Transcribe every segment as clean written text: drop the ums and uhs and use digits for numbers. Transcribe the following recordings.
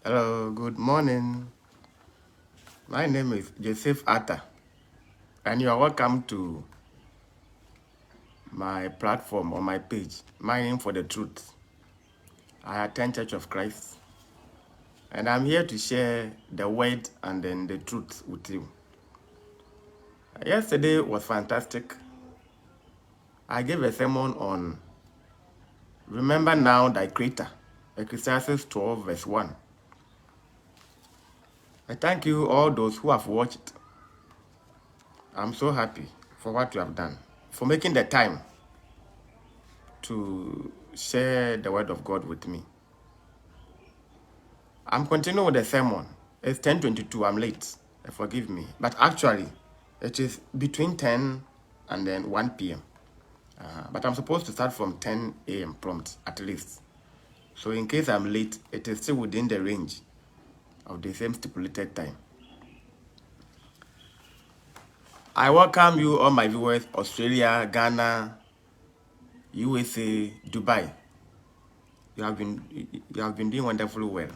Hello, good morning. My name is Joseph Atta, and you are welcome to my platform or my page, Mining for the Truth. I attend Church of Christ, and I'm here to share the word and then the truth with you. Yesterday was fantastic. I gave a sermon on Remember Now Thy Creator, Ecclesiastes 12, verse 1. I thank you, all those who have watched. I'm so happy for what you have done, for making the time to share the word of God with me. I'm continuing with the sermon. It's 10:22. I'm late. Forgive me. But actually, it is between 10 and then 1 p.m. But I'm supposed to start from 10 a.m. prompt, at least. So in case I'm late, it is still within the range of the same stipulated time. I welcome you, all my viewers, Australia, Ghana, USA, Dubai. You have been doing wonderfully well.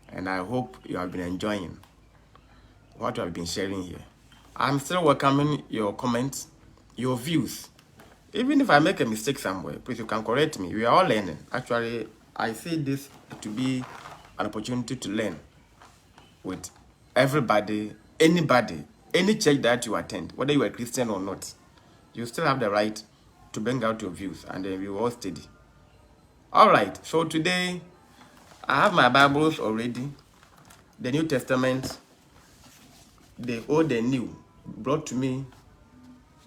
And I hope you have been enjoying what you have been sharing here. I'm still welcoming your comments, your views. Even if I make a mistake somewhere, please, you can correct me. We are all learning. Actually, I see this to be an opportunity to learn with everybody, anybody, any church that you attend, whether you are a Christian or not. You still have the right to bring out your views, and then we will all study. All right, so today I have my Bibles already. The New Testament, the Old and New, brought to me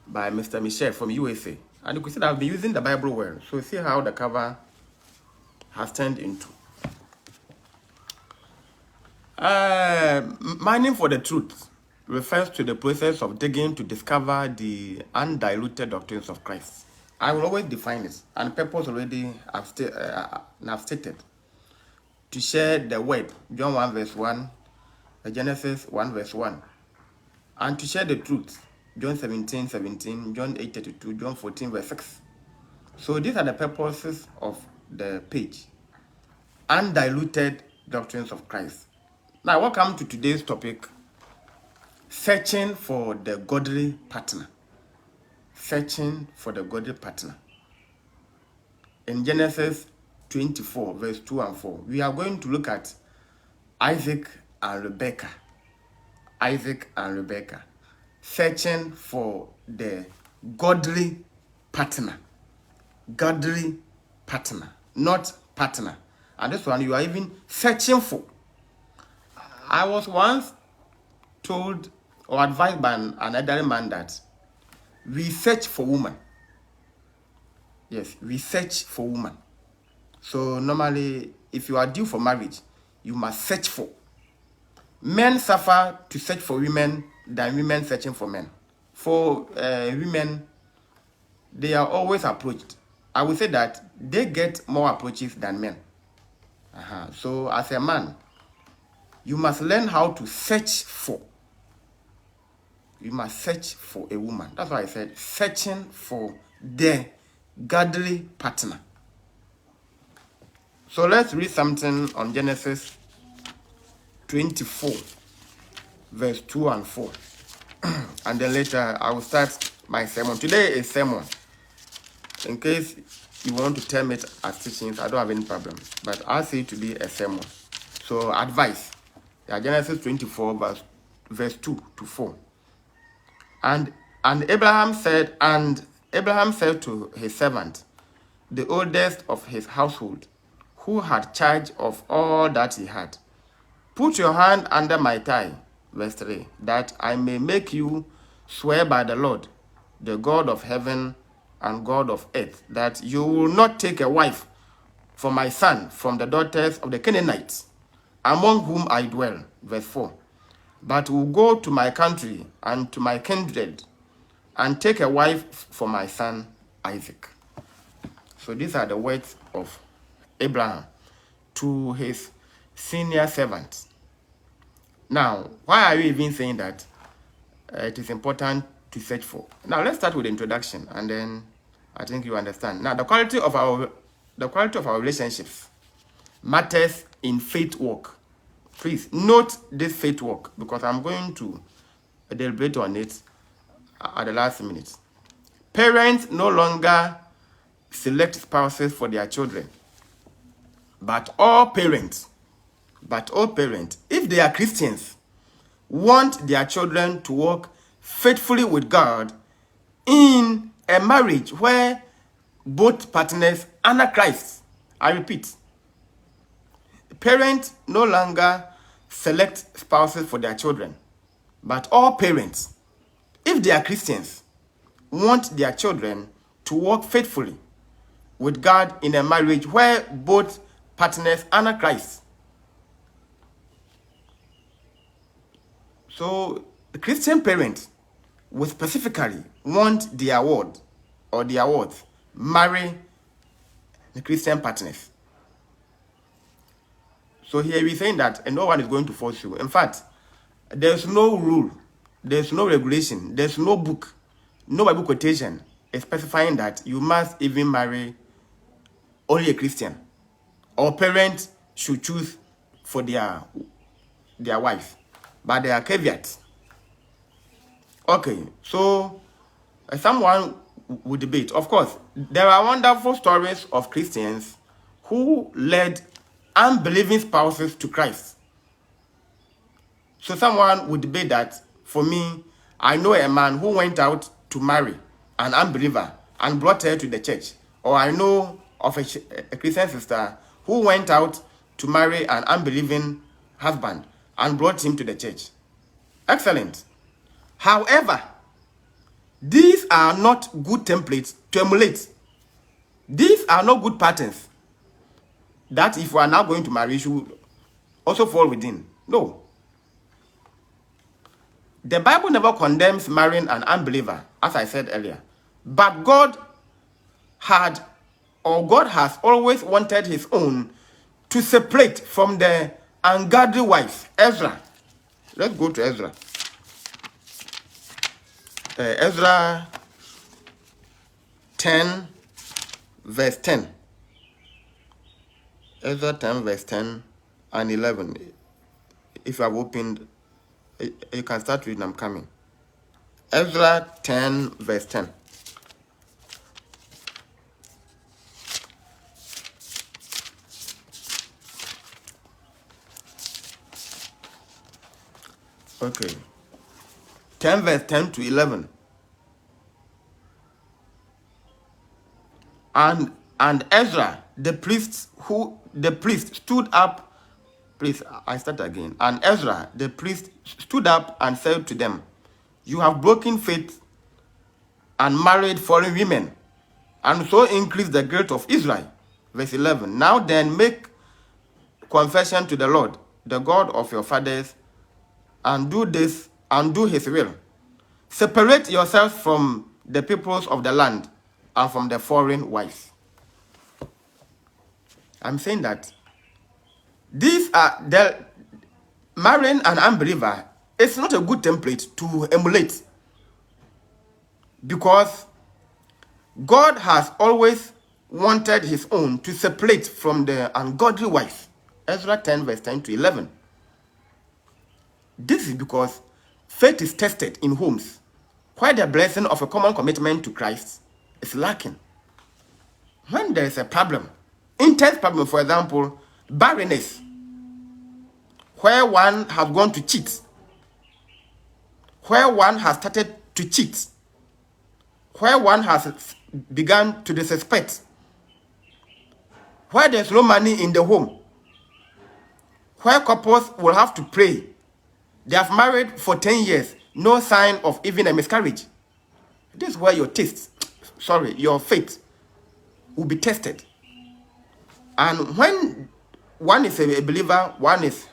by Mr. Michel from USA. And you can see that I've been using the Bible well. So see how the cover has turned into. Mining for the truth refers to the process of digging to discover the undiluted doctrines of Christ. I will always define it, and purpose already I've stated. To share the word, John 1 verse 1, Genesis 1 verse 1. And to share the truth, John 17:17, John 8:32, John 14 verse 6. So these are the purposes of the page. Undiluted doctrines of Christ. Now welcome to today's topic, searching for the godly partner. Searching for the godly partner. In Genesis 24 verse 2 and 4, we are going to look at Isaac and Rebekah. Isaac and Rebekah, searching for the godly partner. Godly partner, not partner. And this one you are even searching for. I was once told or advised by an elderly man that we search for woman. Yes, we search for woman. So normally, if you are due for marriage, you must search for. Men suffer to search for women than women searching for men. For women, they are always approached. I would say that they get more approaches than men. So as a man, you must learn how to search for. You must search for a woman. That's why I said searching for the godly partner. So let's read something on Genesis 24, verse 2 and 4. And then later I will start my sermon. Today is sermon. In case you want to term it as teachings, I don't have any problem. But I see it to be a sermon. So advice. Yeah, Genesis 24, verse 2 to 4. And Abraham said to his servant, the oldest of his household, who had charge of all that he had, put your hand under my thigh, verse 3, that I may make you swear by the Lord, the God of heaven and God of earth, that you will not take a wife for my son from the daughters of the Canaanites, among whom I dwell, verse 4, but will go to my country and to my kindred, and take a wife for my son Isaac. So these are the words of Abraham to his senior servant. Now, why are you even saying that it is important to search for? Now, let's start with the introduction, and then I think you understand. Now, the quality of our relationships matters in faith work. Please note this faith walk because I'm going to deliberate on it at the last minute. Parents no longer select spouses for their children, but all parents, if they are Christians, want their children to walk faithfully with God in a marriage where both partners honor Christ. I repeat, parents no longer select spouses for their children, but all parents, if they are Christians, want their children to walk faithfully with God in a marriage where both partners honor Christ. So, the Christian parents will specifically want their ward or their wards marry the Christian partners. So here we're saying that no one is going to force you. In fact, there's no rule, there's no regulation, there's no book, no Bible quotation specifying that you must even marry only a Christian, or parents should choose for their wife. But there are caveats. Okay, so someone would debate. Of course, there are wonderful stories of Christians who led unbelieving spouses to Christ. So someone would debate that. For me, I know a man who went out to marry an unbeliever and brought her to the church. Or I know of a Christian sister who went out to marry an unbelieving husband and brought him to the church. Excellent. However, these are not good templates to emulate. These are not good patterns that if we are now going to marry, should also fall within. No. The Bible never condemns marrying an unbeliever, as I said earlier. But God has always wanted his own to separate from the ungodly wife. Ezra. Let's go to Ezra. Ezra 10, verse 10. Ezra 10, verse 10 and 11. If you have opened, you can start reading. I'm coming. Ezra 10, verse 10. Okay. 10 verse 10 to 11. And Ezra, the priest stood up. Please, I start again. And Ezra, the priest, stood up and said to them, "You have broken faith and married foreign women, and so increased the guilt of Israel." Verse 11. "Now then, make confession to the Lord, the God of your fathers, and do this, and do his will. Separate yourselves from the peoples of the land and from the foreign wives." I'm saying that these are the marrying an unbeliever. It's not a good template to emulate, because God has always wanted his own to separate from the ungodly wife. Ezra 10 verse 10 to 11. This is because faith is tested in homes where the blessing of a common commitment to Christ is lacking. When there is a problem, intense problem, for example, barrenness, where one has gone to cheat, where one has started to cheat, where one has begun to disrespect, where there's no money in the home, where couples will have to pray. They have married for 10 years, no sign of even a miscarriage. This is where your faith will be tested. And when one is a believer, one is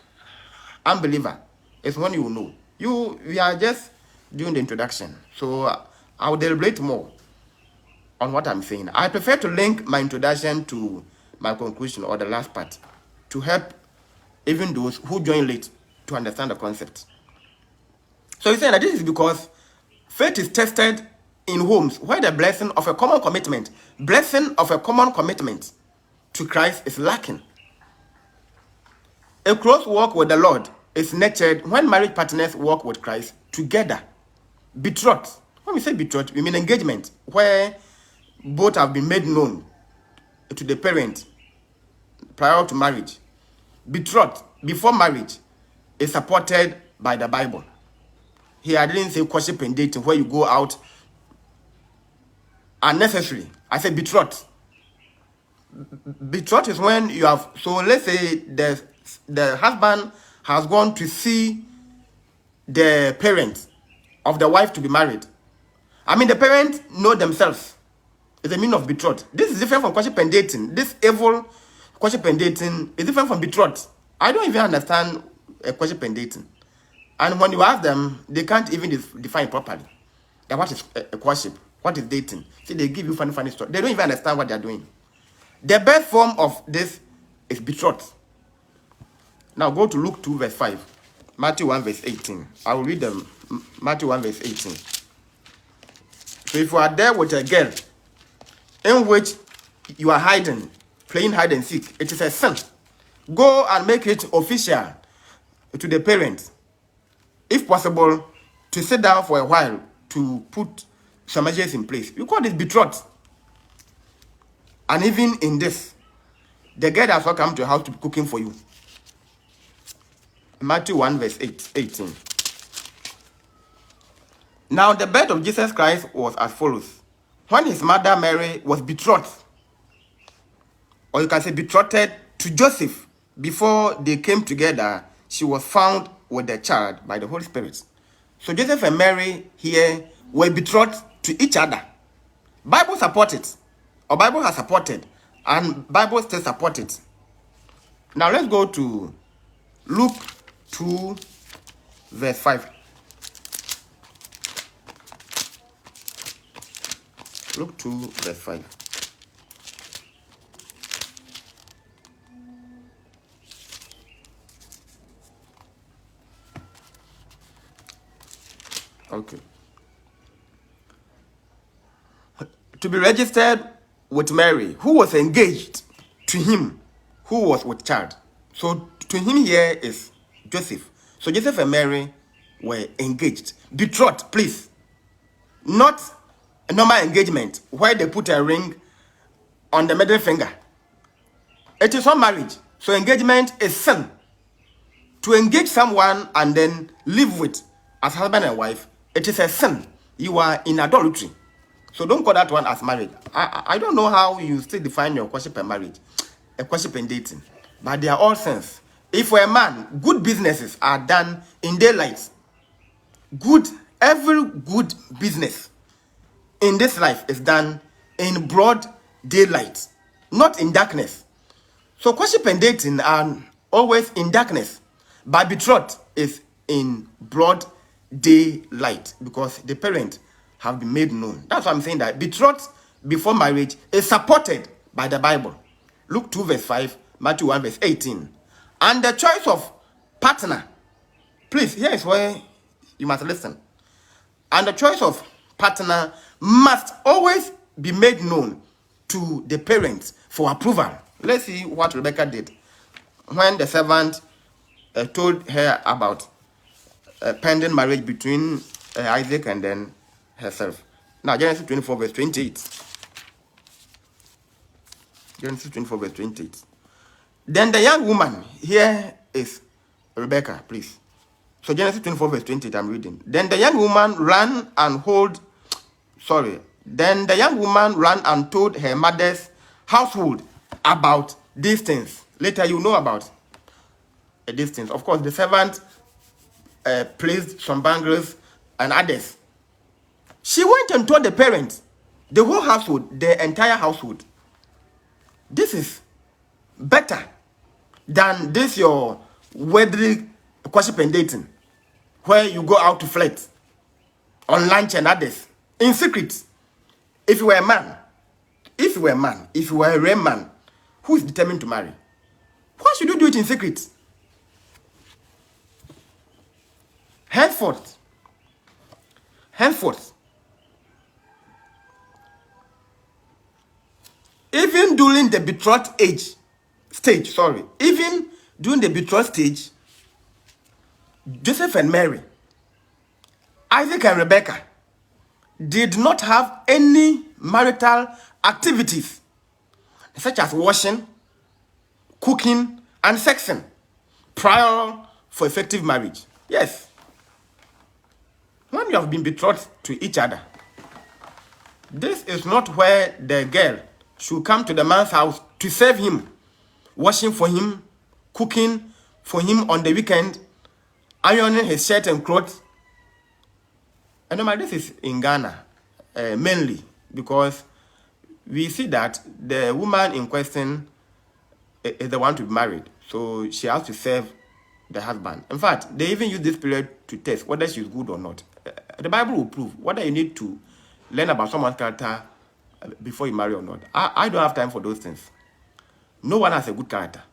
unbeliever, it's when you will know. We are just doing the introduction, so I will deliberate more on what I'm saying. I prefer to link my introduction to my conclusion, or the last part, to help even those who join late to understand the concept. So he's saying that this is because faith is tested in homes where the blessing of a common commitment to Christ is lacking. A close walk with the Lord is nurtured when marriage partners walk with Christ together. Betrothed. When we say betrothed, we mean engagement, where both have been made known to the parent prior to marriage. Betrothed, before marriage, is supported by the Bible. Here, I didn't say courtship and dating, where you go out unnecessary. I said betrothed. Betrothed is when you have, so let's say the husband has gone to see the parents of the wife to be married. I mean, the parents know themselves. It's the meaning of betrothed. This is different from courtship and dating. This evil courtship and dating is different from betrothed. I don't even understand courtship and dating. And when you ask them, they can't even define properly. That what is a courtship? What is dating? See, they give you funny stuff. They don't even understand what they're doing. The best form of this is betrothed. Now go to Luke 2 verse 5. Matthew 1 verse 18. I will read them. Matthew 1 verse 18. So if you are there with a girl in which you are hiding, playing hide and seek, it is a sin. Go and make it official to the parents. If possible, to sit down for a while to put some measures in place. You call this betrothed. And even in this, the girl has not come to your house to be cooking for you. Matthew 1 verse 18. Now the birth of Jesus Christ was as follows. When his mother Mary was betrothed, or you can say betrothed to Joseph, before they came together, she was found with the child by the Holy Spirit. So Joseph and Mary here were betrothed to each other. Bible supports it, or Bible has supported, and Bible still supports it. Now let's go to Luke 2 verse 5. Luke 2 verse 5. Okay. To be registered with Mary, who was engaged to him, who was with child. So to him here is Joseph. So Joseph and Mary were engaged. Betrothed, please. Not a normal engagement where they put a ring on the middle finger. It is not marriage. So engagement is sin. To engage someone and then live with as husband and wife, it is a sin. You are in adultery. So don't call that one as marriage. I don't know how you still define your courtship and marriage, a courtship and dating, but they are all sins. If for a man, good businesses are done in daylight. Every good business in this life is done in broad daylight, not in darkness. So courtship and dating are always in darkness, but betrothed is in broad daylight because the parents have been made known. That's why I'm saying that betrothed before marriage is supported by the Bible. Luke 2 verse 5, Matthew 1 verse 18. And the choice of partner, please, here is where you must listen. And the choice of partner must always be made known to the parents for approval. Let's see what Rebekah did when the servant told her about pending marriage between Isaac and then herself. Now, Genesis 24 verse 28. Genesis 24 verse 28. Then the young woman, here is Rebekah, please. So Genesis 24 verse 28, I'm reading. Then the young woman ran and told her mother's household about these things. Later you know about these things. Of course, the servant placed some bangles and others. She went and told the parents, the whole household, the entire household. This is better than this your wedding courtship and dating, where you go out to flirt on lunch and others in secret. If you were a man, if you were a real man who is determined to marry, why should you do it in secret? Henceforth, even during the betrothed stage, even during the betrothed stage, Joseph and Mary, Isaac and Rebekah did not have any marital activities such as washing, cooking, and sexing prior for effective marriage. Yes. When you have been betrothed to each other, this is not where the girl should come to the man's house to serve him, washing for him, cooking for him on the weekend, ironing his shirt and clothes. And normally this is in Ghana, mainly because we see that the woman in question is the one to be married. So she has to serve the husband. In fact, they even use this period to test whether she's good or not. The Bible will prove whether you need to learn about someone's character before you marry or not. I don't have time for those things. No one has a good character.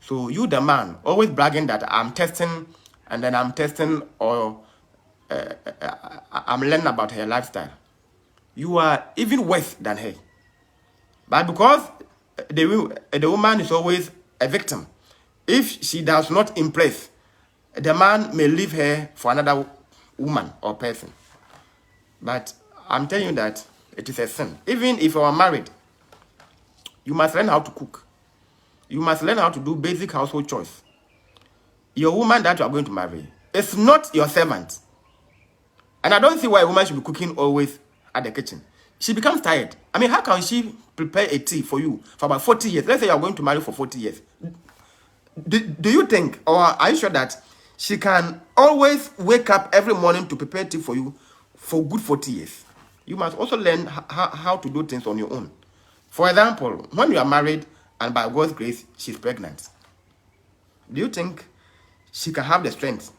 So you, the man, always bragging that I'm testing, and then I'm testing, or I'm learning about her lifestyle. You are even worse than her. But because the woman is always a victim, if she does not impress, the man may leave her for another woman or person. But I'm telling you that it is a sin. Even if you are married, you must learn how to cook. You must learn how to do basic household chores. Your woman that you are going to marry is not your servant. And I don't see why a woman should be cooking always at the kitchen. She becomes tired. I mean, how can she prepare a tea for you for about 40 years? Let's say you are going to marry for 40 years. Do you think, or are you sure that she can always wake up every morning to prepare tea for you for good 40 years? You must also learn how to do things on your own. For example, when you are married and by God's grace, she's pregnant, do you think she can have the strength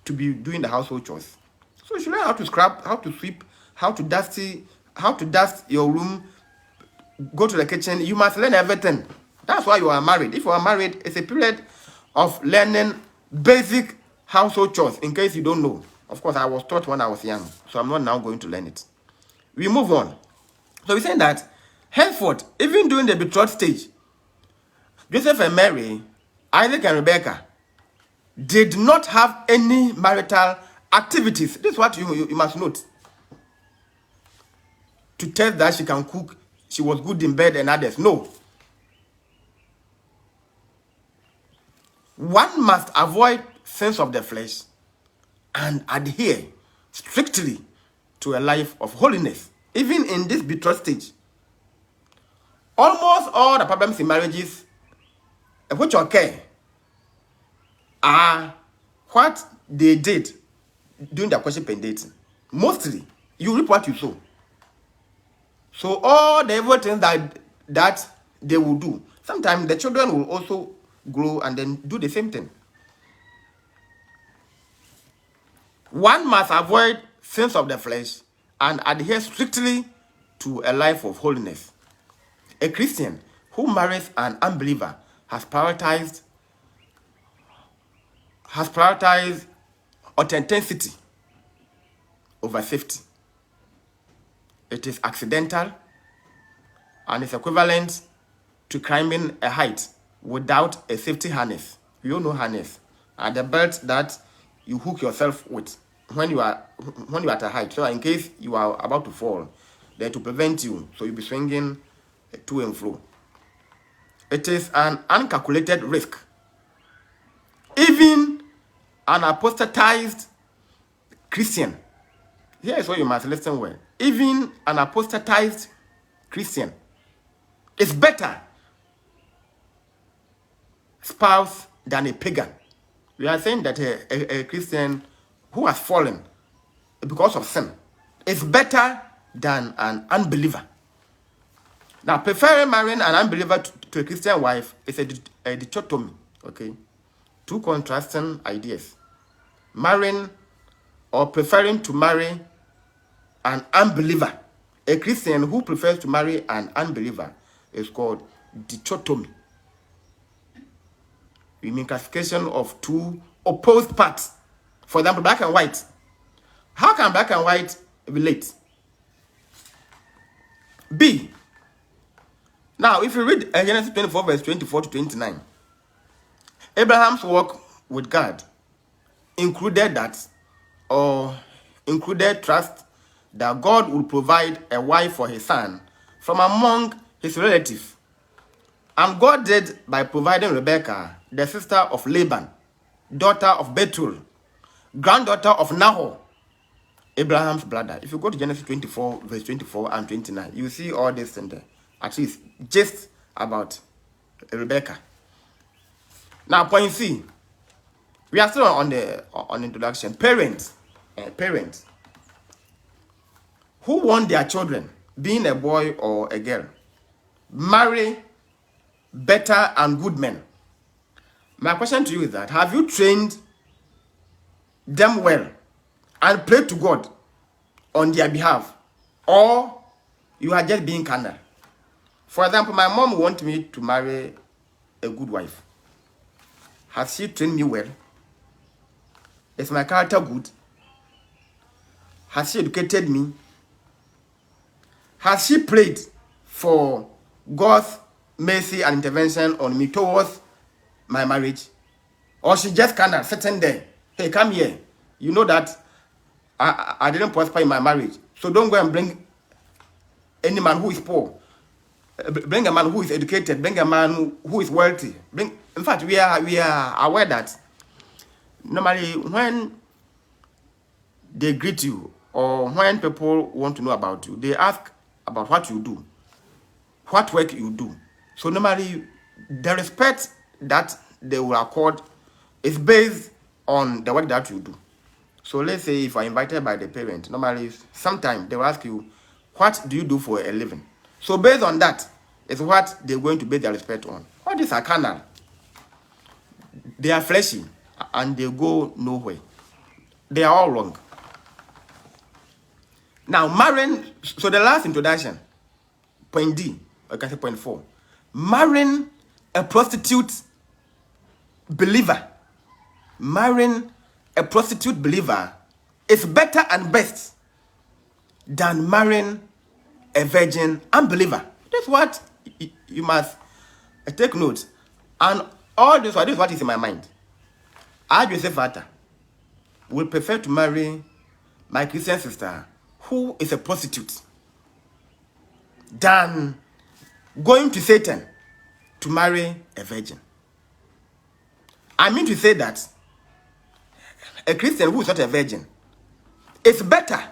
to be doing the household chores? So she learn how to scrub, how to sweep, how to dust your room, go to the kitchen. You must learn everything. That's why you are married. If you are married, it's a period of learning basic household chores, in case you don't know. Of course, I was taught when I was young, so I'm not now going to learn it. We move on. So we're saying that henceforth, even during the betrothed stage, Joseph and Mary, Isaac and Rebekah did not have any marital activities. This is what you must note. To tell that she can cook, she was good in bed and others. No. One must avoid sins of the flesh and adhere strictly to a life of holiness, even in this betrothed stage. Almost all the problems in marriages which occur are what they did during the courtship and dating. Mostly, you reap what you sow. So all the evil things that they will do, sometimes the children will also grow and then do the same thing. One must avoid sins of the flesh and adhere strictly to a life of holiness. A Christian who marries an unbeliever has prioritized authenticity over safety. It is accidental and is equivalent to climbing a height without a safety harness. You all know harness, and the belt that you hook yourself with when you are at a height. So in case you are about to fall, then to prevent you, so you'll be swinging to and fro. It is an uncalculated risk. Even an apostatized Christian, here is what you must listen well. Even an apostatized Christian is better spouse than a pagan. We are saying that a Christian who has fallen because of sin is better than an unbeliever. Now, preferring marrying an unbeliever to a Christian wife is a dichotomy, okay? Two contrasting ideas. Marrying or preferring to marry an unbeliever. A Christian who prefers to marry an unbeliever is called dichotomy. We mean classification of two opposed parts. For example, black and white. How can black and white relate? B. Now, if you read Genesis 24, verse 24 to 29, Abraham's walk with God included trust that God would provide a wife for his son from among his relatives. And God did by providing Rebekah, the sister of Laban, daughter of Bethuel, granddaughter of Nahor, Abraham's brother. If you go to Genesis 24, verse 24 and 29, you see all this in there. At least just about Rebekah. Now, point C. We are still on the introduction. Parents who want their children, being a boy or a girl, marry better and good men. My question to you is that, have you trained them well and prayed to God on their behalf, or you are just being carnal? For example, my mom wants me to marry a good wife. Has she trained me well? Is my character good? Has she educated me? Has she prayed for God's mercy and intervention on me towards my marriage? Or she just kind of sitting there, hey, come here. You know that I didn't prosper in my marriage, so don't go and bring any man who is poor. Bring a man who is educated. Bring a man who is wealthy. In fact, we are aware that normally when they greet you or when people want to know about you, they ask about what you do, what work you do. So normally the respect that they will accord is based on the work that you do. So let's say if I'm invited by the parent, normally sometimes they will ask you, what do you do for a living? So based on that is what they're going to base their respect on. All these are carnal. They are fleshy and they go nowhere. They are all wrong. Now, marrying, so the last introduction, point D, I can say point 4. Marrying a prostitute believer. Marrying a prostitute believer is better and best than marrying a virgin unbeliever. That's what you must take note. And all this is what is in my mind. I, Joseph Vata, will prefer to marry my Christian sister who is a prostitute than going to Satan to marry a virgin. I mean to say that a Christian who is not a virgin is better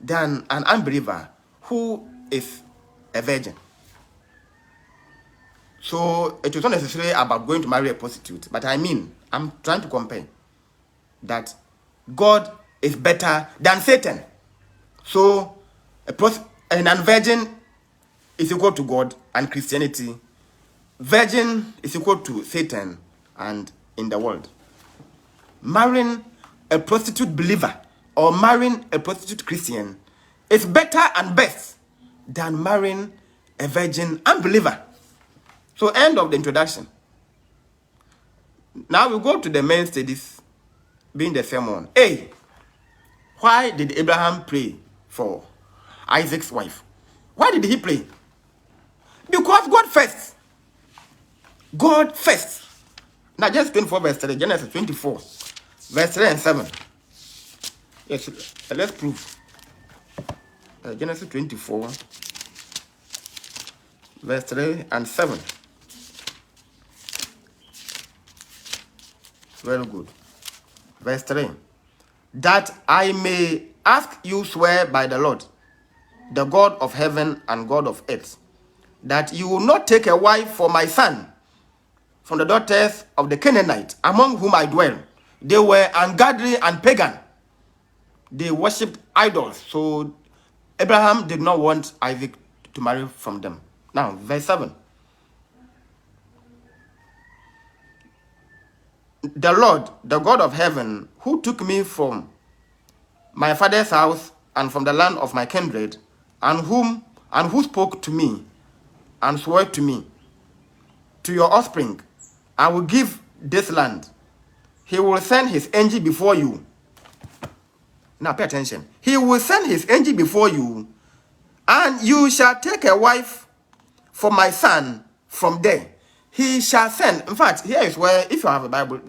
than an unbeliever who is a virgin. So it is not necessarily about going to marry a prostitute, but I mean, I'm trying to compare that God is better than Satan. So an unvirgin is equal to God and Christianity. Virgin is equal to Satan and in the world. Marrying a prostitute believer or marrying a prostitute Christian is better and best than marrying a virgin unbeliever. So end of the introduction. Now we go to the main studies, being the sermon. A. Why did Abraham pray for Isaac's wife? Why did he pray? Because God first. God first. Now Genesis 24 verse 3. Genesis 24 verse 3 and 7. Yes, let's prove. Genesis 24 verse 3 and 7. Very good. Verse 3. That I may ask you swear by the Lord, the God of heaven and God of earth, that you will not take a wife for my son from the daughters of the Canaanites, among whom I dwell. They were ungodly and pagan. They worshipped idols. So Abraham did not want Isaac to marry from them. Now, verse 7. The Lord, the God of heaven, who took me from my father's house and from the land of my kindred, and who spoke to me and swore to me, to your offspring, I will give this land. He will send his angel before you. Now pay attention. He will send his angel before you, and you shall take a wife for my son from there. He shall send. In fact, here is where, if you have a Bible,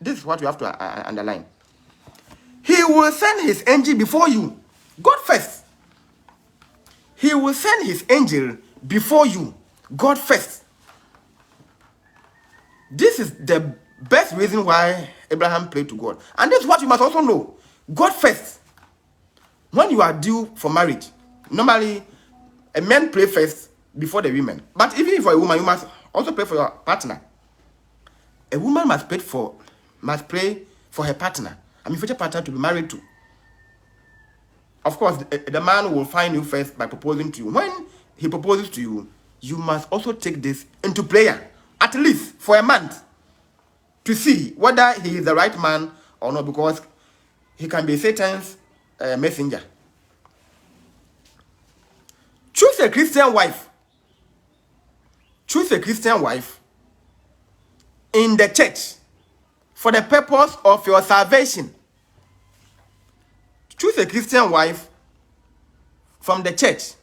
this is what you have to underline. He will send his angel before you. God first. He will send his angel before you. God first. This is the best reason why Abraham prayed to God. And this is what you must also know. God first. When you are due for marriage, normally a man pray first before the women. But even for a woman, you must also pray for your partner. A woman must pray for her partner. I mean, future partner to be married to. Of course, the man will find you first by proposing to you. When he proposes to you, you must also take this into prayer, at least for a month, to see whether he is the right man or not, because he can be Satan's messenger. Choose a Christian wife. Choose a Christian wife in the church for the purpose of your salvation. Choose a Christian wife from the church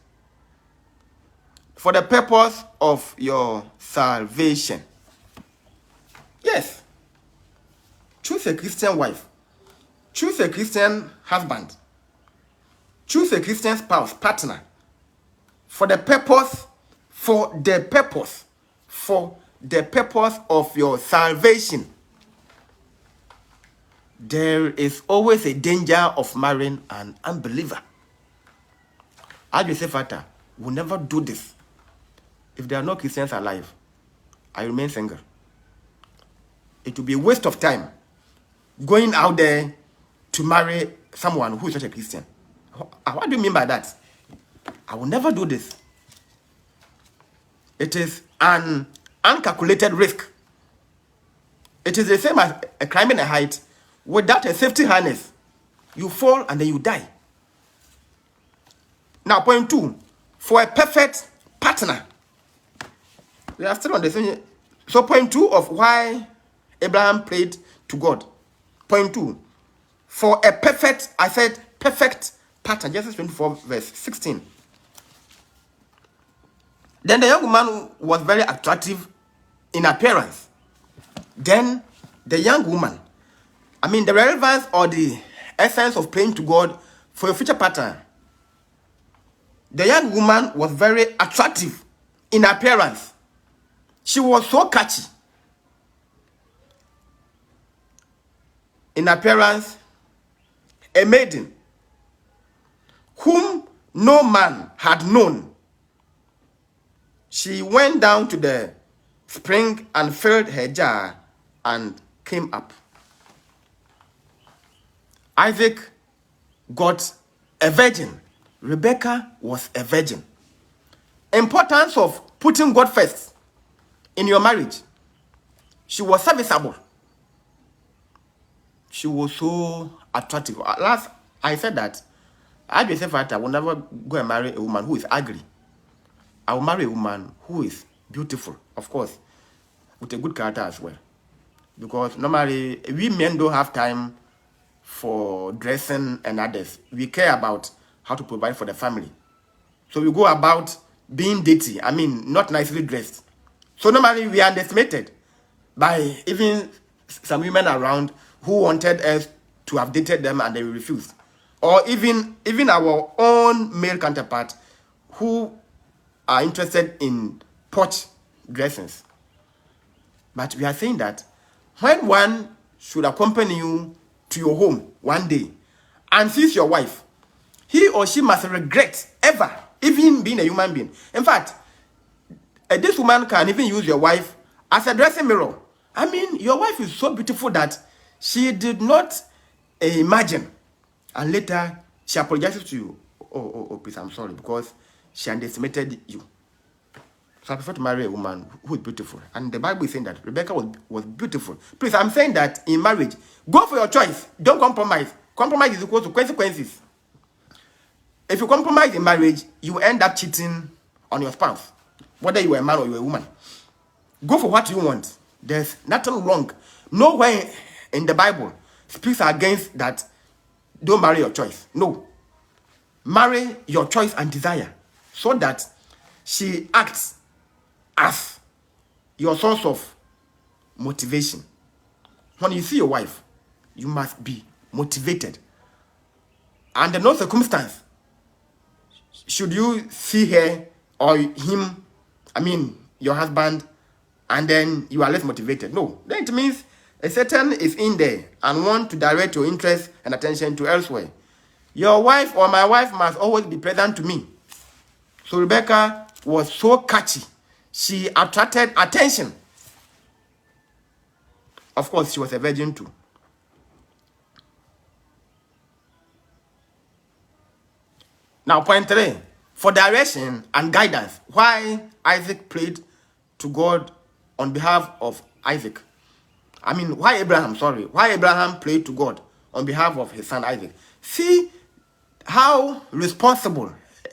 for the purpose of your salvation. Yes. Choose a Christian wife. Choose a Christian husband. Choose a Christian spouse, partner, for the purpose of your salvation. There is always a danger of marrying an unbeliever. I will say, Father, will never do this. If there are no Christians alive, I remain single. It will be a waste of time going out there to marry someone who is not a Christian. What do you mean by that? I will never do this. It is an uncalculated risk. It is the same as climbing a height without a safety harness. You fall and then you die. Now, point 2. For a perfect partner. We are still on the same. So, point 2 of why Abraham prayed to God. Point 2. For a perfect, I said perfect partner. Genesis 24, verse 16. Then the young woman was very attractive in appearance. Then the young woman, I mean, the relevance or the essence of praying to God for your future partner. The young woman was very attractive in appearance. She was so catchy. In appearance, a maiden whom no man had known. She went down to the spring and filled her jar and came up. Isaac got a virgin. Rebekah was a virgin. Importance of putting God first in your marriage. She was serviceable. She was so attractive. At last, I said that I be said I will never go and marry a woman who is ugly. I will marry a woman who is beautiful, of course, with a good character as well. Because normally, we men don't have time for dressing and others. We care about how to provide for the family. So we go about being dirty, I mean, not nicely dressed. So normally, we are underestimated by even some women around who wanted us to have dated them and they refused. Or even our own male counterpart who are interested in porch dressings. But we are saying that when one should accompany you to your home one day and sees your wife, he or she must regret ever even being a human being. In fact, this woman can even use your wife as a dressing mirror. I mean, your wife is so beautiful that she did not imagine. And later, she apologizes to you. Oh, please, I'm sorry, because she underestimated you. So I prefer to marry a woman who is beautiful. And the Bible is saying that Rebekah was beautiful. Please, I'm saying that in marriage, go for your choice. Don't compromise. Compromise is equal to consequences. If you compromise in marriage, you end up cheating on your spouse, whether you are a man or you are a woman. Go for what you want. There's nothing wrong. Nowhere in the Bible speaks against that. Don't marry your choice. No. Marry your choice and desire so that she acts as your source of motivation. When you see your wife, you must be motivated. Under no circumstance should you see her or him, your husband, and then you are less motivated. No, then it means a Satan is in there and want to direct your interest and attention to elsewhere. Your wife or my wife must always be present to me. So Rebekah was so catchy. She attracted attention. Of course, she was a virgin too. Now, point 3. For direction and guidance, why Isaac prayed to God on behalf of Isaac. Why Abraham prayed to God on behalf of his son Isaac. See how responsible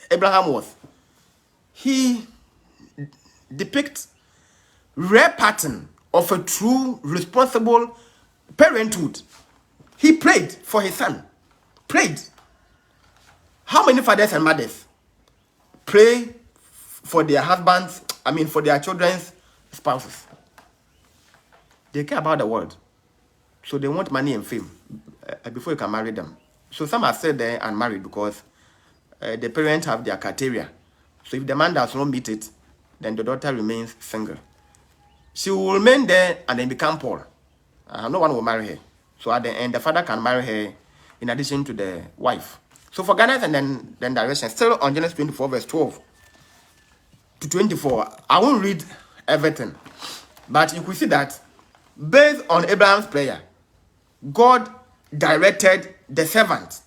Abraham was. He depicts rare pattern of a true responsible parenthood. He prayed for his son. Prayed. How many fathers and mothers pray for their husbands, for their children's spouses? They care about the world. So they want money and fame before you can marry them. So some are still there and married because the parents have their criteria. So if the man does not meet it, then the daughter remains single. She will remain there and then become poor. No one will marry her. So at the end, the father can marry her in addition to the wife. So for guidance and then direction, still on Genesis 24 verse 12 to 24, I won't read everything. But you could see that based on Abraham's prayer, God directed the servant.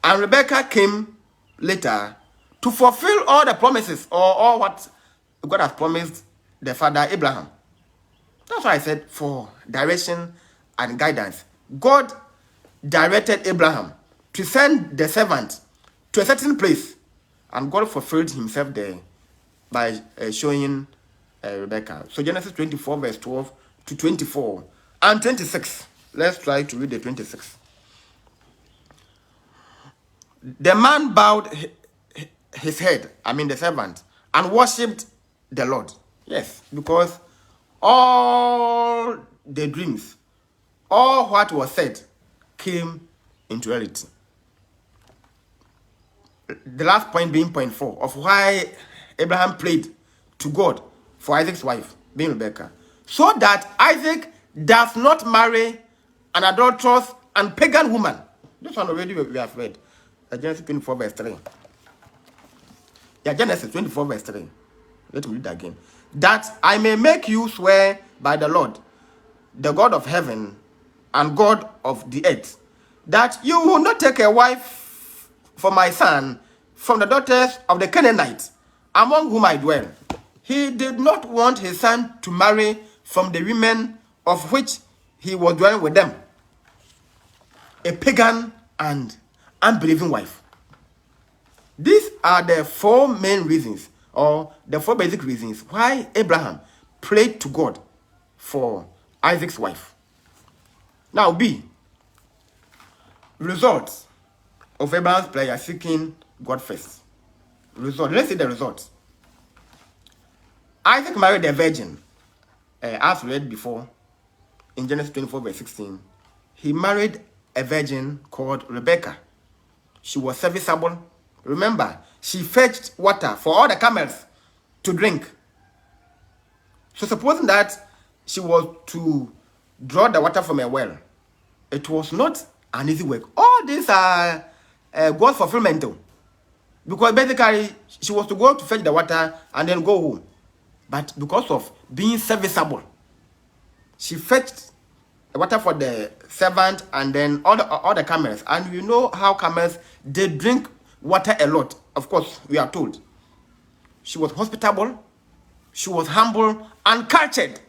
And Rebekah came later to fulfill all the promises or all what God has promised the father Abraham. That's why I said for direction and guidance. God directed Abraham to send the servant to a certain place. And God fulfilled himself there by showing Rebekah. So Genesis 24 verse 12 to 24 and 26. Let's try to read the 26. The man bowed his head, the servant, and worshipped the Lord. Yes, because all the dreams, all what was said came into reality. The last point being point 4 of why Abraham prayed to God for Isaac's wife, being Rebekah, so that Isaac does not marry an adulterous and pagan woman. This one already we have read. Genesis 24 verse 3. Yeah, Genesis 24 verse 3. Let me read that again. That I may make you swear by the Lord, the God of heaven and God of the earth, that you will not take a wife for my son from the daughters of the Canaanites, among whom I dwell. He did not want his son to marry from the women of which he was dwelling with them, a pagan and unbelieving wife. These are the 4 main reasons, or the 4 basic reasons why Abraham prayed to God for Isaac's wife. Now B, results of Abraham's prayer seeking God first. Result. Let's see the results. Isaac married a virgin, as read before in Genesis 24 verse 16. He married a virgin called Rebekah. She was serviceable. Remember, she fetched water for all the camels to drink. So supposing that she was to draw the water from a well, it was not an easy work. All these are God's fulfillment though. Because basically, she was to go to fetch the water and then go home. But because of being serviceable, she fetched the water for the servant and then all the camels. And you know how camels, they drink water a lot. Of course, we are told. She was hospitable, she was humble and cultured.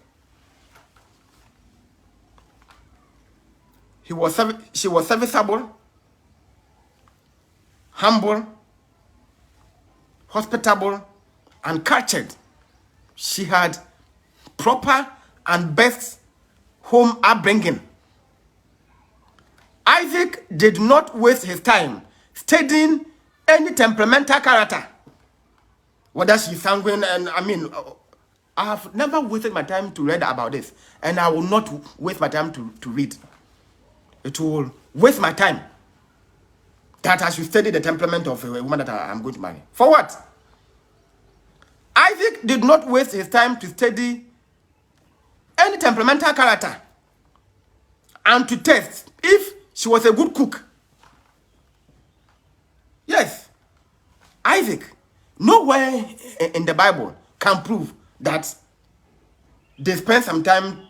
She was serviceable, humble, hospitable, and cultured. She had proper and best home upbringing. Isaac did not waste his time studying any temperamental character, whether she's sanguine and I have never wasted my time to read about this, and I will not waste my time to read. It will waste my time that I should study the temperament of a woman that I'm going to marry. For what? Isaac did not waste his time to study any temperamental character and to test if she was a good cook. Yes, Isaac, nowhere in the Bible can prove that they spend some time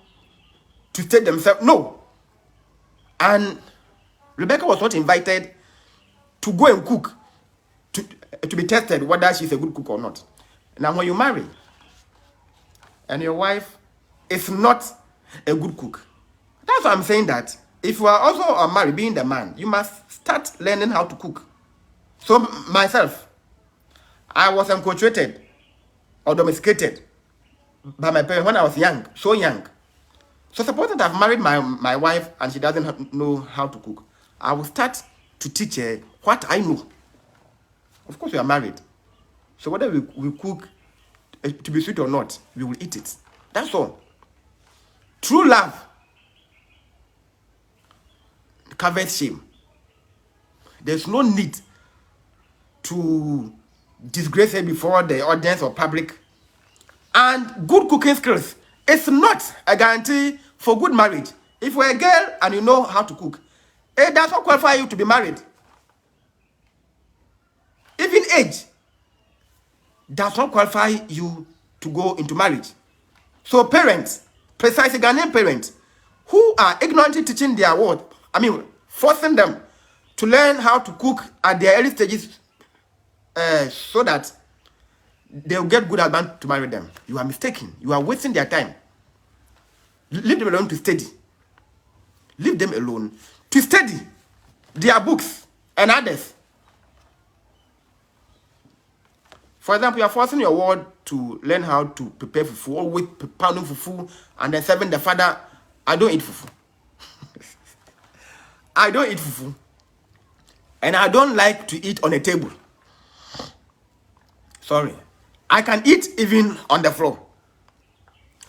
to study themselves. No. And Rebekah was not invited to go and cook to be tested whether she's a good cook or not. Now, when you marry and your wife is not a good cook, that's why I'm saying that if you are also married, being the man, you must start learning how to cook. So myself, I was enculturated or domesticated by my parents when I was young, so young. So suppose that I've married my wife and she doesn't know how to cook, I will start to teach her what I know. Of course, we are married. So whether we cook to be sweet or not, we will eat it. That's all. True love covers shame. There's no need to disgrace her before the audience or public. And good cooking skills is not a guarantee for good marriage. If you're a girl and you know how to cook, it does not qualify you to be married. Even age does not qualify you to go into marriage. So parents, precisely Ghanaian parents, who are ignorantly teaching their word, forcing them to learn how to cook at their early stages so that they'll get good husband to marry them. You are mistaken. You are wasting their time. Leave them alone to study. Leave them alone to study their books and others. For example, you are forcing your ward to learn how to prepare fufu, always pounding fufu and then serving the father. I don't eat fufu. I don't eat fufu. And I don't like to eat on a table. Sorry. I can eat even on the floor.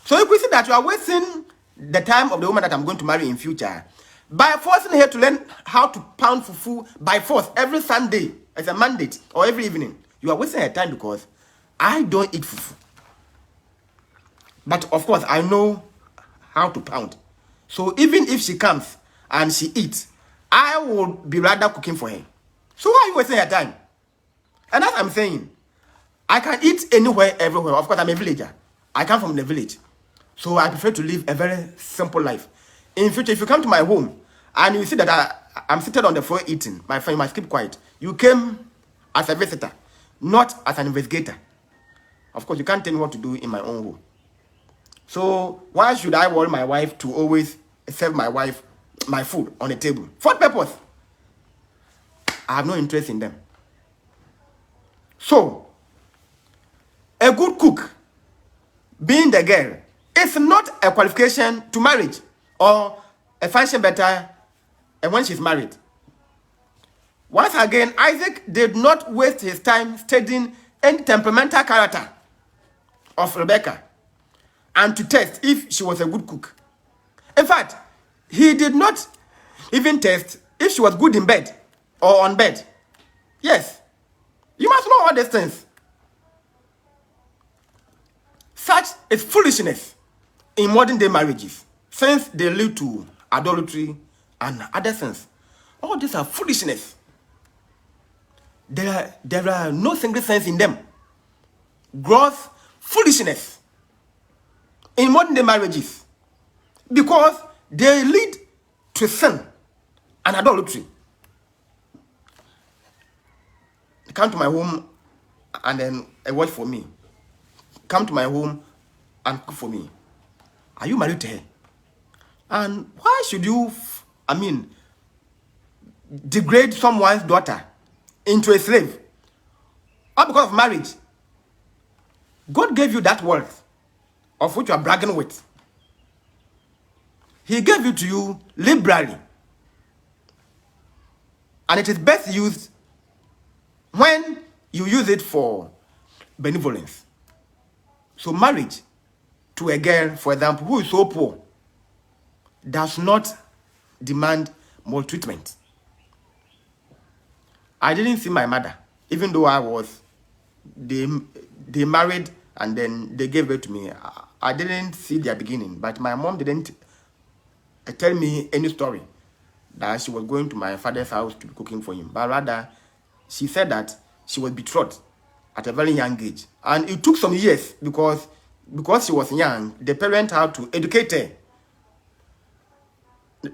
So if we see that you are wasting the time of the woman that I'm going to marry in future by forcing her to learn how to pound fufu by force every Sunday as a mandate or every evening, you are wasting her time because I don't eat fufu. But of course, I know how to pound. So even if she comes and she eats, I will be rather cooking for her. So why are you wasting her time? And as I'm saying, I can eat anywhere, everywhere. Of course, I'm a villager. I come from the village. So I prefer to live a very simple life. In future, if you come to my home and you see that I'm seated on the floor eating, my friend, you must keep quiet. You came as a visitor, not as an investigator. Of course, you can't tell me what to do in my own home. So why should I want my wife to always serve my wife my food on the table? For what purpose? I have no interest in them. So, a good cook, being the girl, is not a qualification to marriage or a function better when she's married. Once again, Isaac did not waste his time studying any temperamental character of Rebekah and to test if she was a good cook. In fact, he did not even test if she was good in bed or on bed. Yes, you must know all these things. Such is foolishness in modern day marriages, since they lead to adultery and other sins. All these are foolishness. There are no single sense in them. Gross foolishness in modern day marriages, because they lead to sin and adultery. Come to my home and then watch for me. Come to my home and cook for me. Are you married to her? And why should you, degrade someone's daughter into a slave? All because of marriage. God gave you that wealth of which you are bragging with. He gave it to you liberally. And it is best used when you use it for benevolence. So marriage to a girl, for example, who is so poor, does not demand more treatment. I didn't see my mother, even though they married and then they gave birth to me. I didn't see their beginning, but my mom didn't tell me any story that she was going to my father's house to be cooking for him, but rather she said that she was betrothed at a very young age, and it took some years because she was young. The parents had to educate her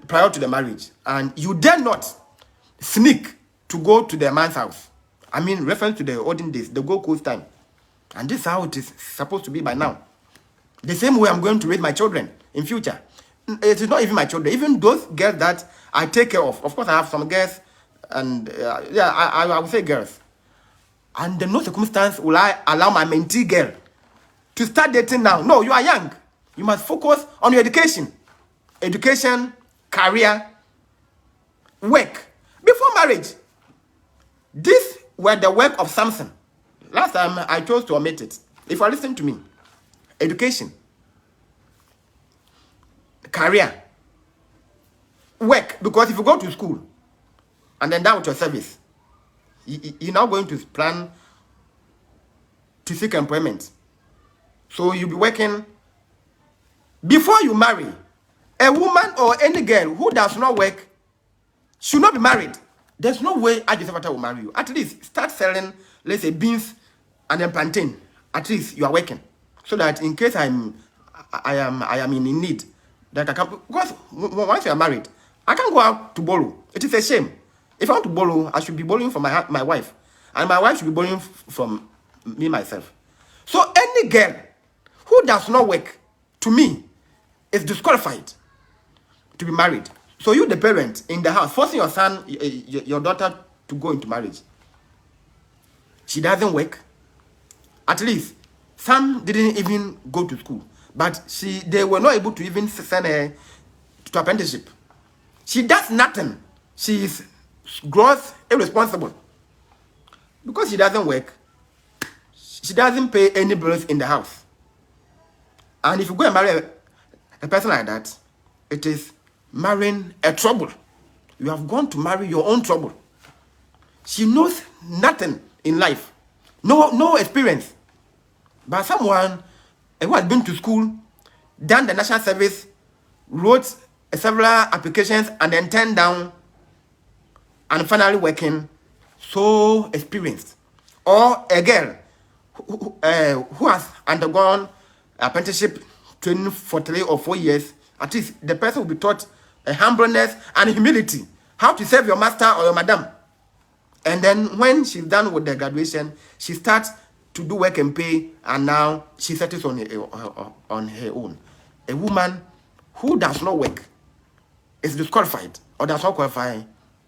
prior to the marriage, and you dare not sneak to go to the man's house. I mean, reference to the olden days, the Gold Coast time, and this is how it is supposed to be by now. The same way I'm going to raise my children in future. It is not even my children, even those girls that I take care of. Of course, I have some girls, and I would say girls. And in no circumstance will I allow my mentee girl to start dating now. No, you are young. You must focus on your education. Education, career, work. Before marriage, these were the work of Samson. Last time I chose to omit it. If you listen to me, education, career, work. Because if you go to school and then down with your service, you're now going to plan to seek employment. So you'll be working. Before you marry, a woman or any girl who does not work should not be married. There's no way Ajisafata will marry you. At least start selling, let's say, beans and then plantain. At least you are working, so that in case I am in need, that I can. Because once you are married, I can't go out to borrow. It is a shame. If I want to borrow, I should be borrowing from my wife, and my wife should be borrowing from me myself. So any girl who does not work, to me, is disqualified to be married. So you, the parent in the house, forcing your son, your daughter to go into marriage. She doesn't work. At least some didn't even go to school, but they were not able to even send her to apprenticeship. She does nothing. She is gross irresponsible because she doesn't work. She doesn't pay any bills in the house. And if you go and marry a person like that, it is marrying a trouble. You have gone to marry your own trouble. She knows nothing in life, no experience. But someone who has been to school, done the national service, wrote several applications, and then turned down, and finally working, so experienced. Or a girl who has undergone apprenticeship training for 3 or 4 years. At least the person will be taught humbleness and humility, how to serve your master or your madam. And then when she's done with the graduation, she starts to do work and pay, and now she settles on her own. A woman who does not work is disqualified or does not qualify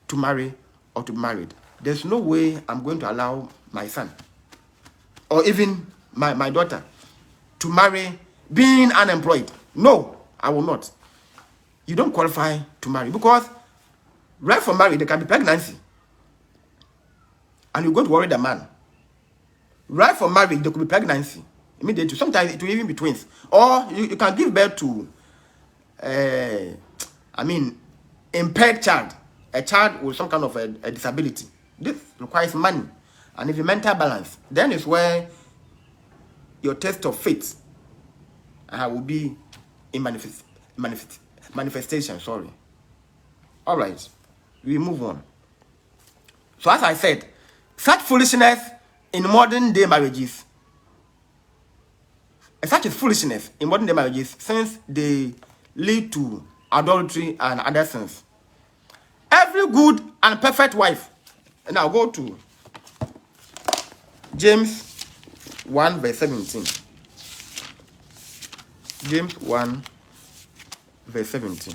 to marry or to be married. There's no way I'm going to allow my son or even my daughter to marry being unemployed. No, I will not. You don't qualify to marry, because right from marriage there can be pregnancy, and you're going to worry the man. Right from marriage there could be pregnancy immediately. Sometimes it will even be twins, or you can give birth to impaired child, a child with some kind of a disability. This requires money, and if you mental balance, then is where your test of faith will be in manifestation. Sorry. All right, we move on. So as I said, such foolishness in modern day marriages, such is foolishness in modern day marriages, since they lead to adultery and other sins. Every good and perfect wife, and I'll go to James 1 verse 17. James 1 verse 17.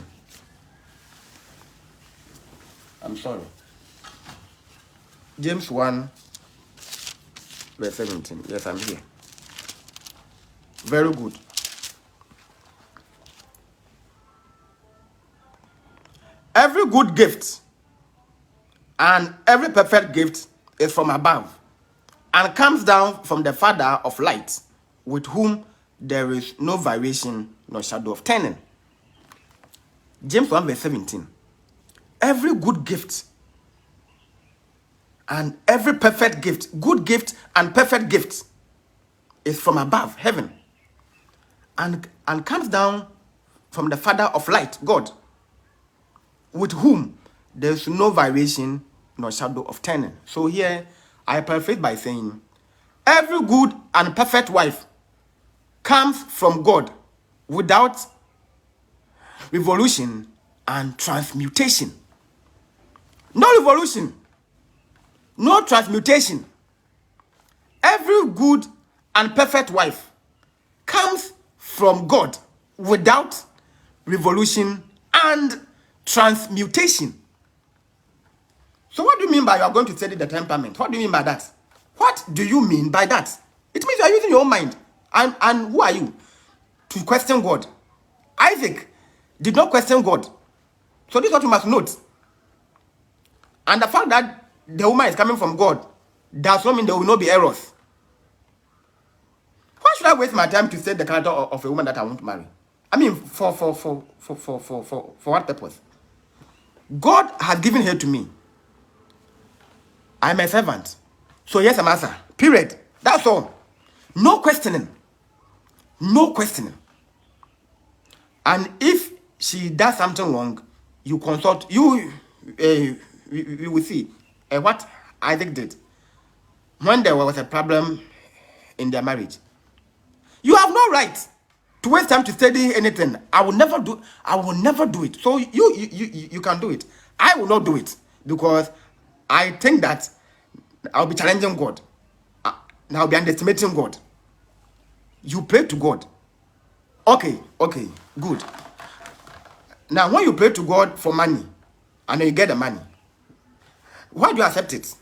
I'm sorry. James 1 verse 17. Yes, I'm here. Very good. Every good gift and every perfect gift is from above and comes down from the Father of lights, with whom there is no variation nor shadow of turning. James 1 verse 17. Every good gift and every perfect gift, good gift and perfect gift, is from above, heaven, and comes down from the Father of light, God, with whom there is no variation nor shadow of turning. So here, I paraphrase by saying, every good and perfect wife comes from God without revolution and transmutation. No revolution, no transmutation. Every good and perfect wife comes from God without revolution and transmutation. So what do you mean by you are going to study the temperament? What do you mean by that? What do you mean by that? It means you are using your own mind. And who are you to question God? Isaac did not question God. So this is what you must note. And the fact that the woman is coming from God does not mean there will not be errors. Why should I waste my time to study the character of a woman that I want to marry? I mean, for what purpose? God has given her to me. I'm a servant. So yes, I'm answer. Period. That's all. No questioning. No questioning. And if she does something wrong, you consult. You will see what Isaac did when there was a problem in their marriage. You have no right to waste time to study anything. I will never do it. So you can do it. I will not do it because I think that I'll be challenging God. And I'll be underestimating God. You pray to God. Okay, good. Now, when you pray to God for money, and then you get the money, why do you accept it?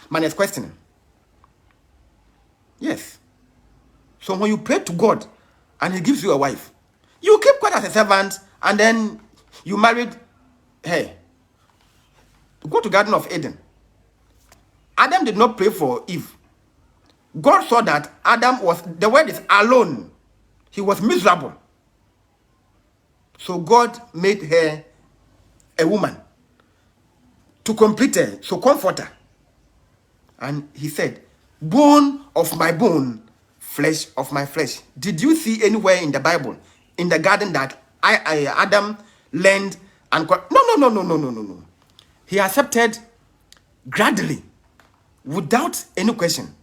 Man is questioning. Yes. So when you pray to God, and He gives you a wife, you keep quiet as a servant, and then you married her. Go to Garden of Eden. Adam did not pray for Eve. God saw that Adam was, the word is alone. He was miserable. So God made her a woman to complete her, so comfort her. And He said, bone of my bone, flesh of my flesh. Did you see anywhere in the Bible, in the garden, that Adam learned and... No. He accepted gradually, without any question,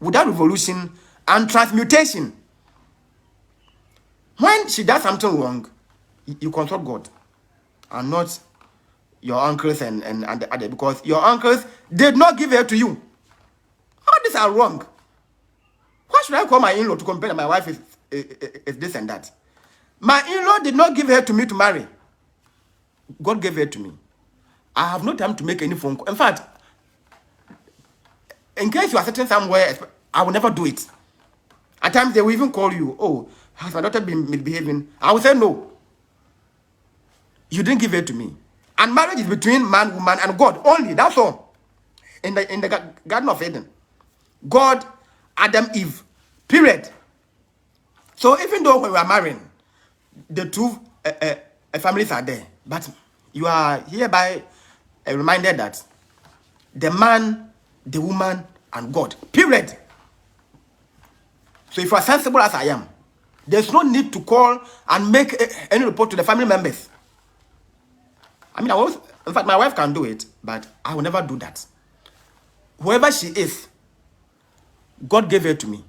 without revolution and transmutation. When she does something wrong, you consult God and not your uncles and the other, because your uncles did not give her to you. All these are wrong. Why should I call my in-law to compare that my wife is this and that? My in-law did not give her to me to marry. God gave her to me. I have no time to make any phone call. In fact, in case you are sitting somewhere, I will never do it. At times they will even call you. Oh, has my daughter been misbehaving? I will say no. You didn't give her to me. And marriage is between man, woman, and God only. That's all. In the Garden of Eden, God, Adam, Eve. Period. So even though when we are marrying, the two families are there, but you are hereby reminded that the man, the woman, and God. Period. So if you are sensible as I am, there's no need to call and make any report to the family members. I mean, in fact, my wife can do it, but I will never do that. Whoever she is, God gave her to me.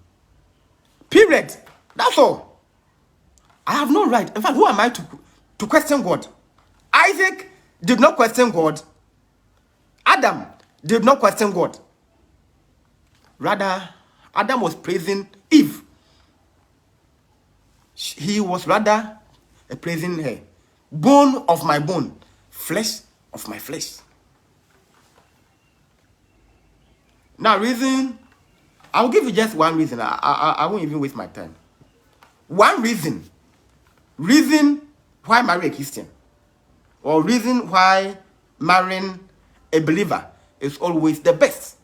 Period. That's all. I have no right. In fact, who am I to question God? Isaac did not question God. Adam did not question God. Rather, Adam was praising Eve. He was rather praising her. Bone of my bone, flesh of my flesh. Now, reason, I'll give you just one reason. I won't even waste my time. One reason why marry a Christian, or reason why marrying a believer is always the best.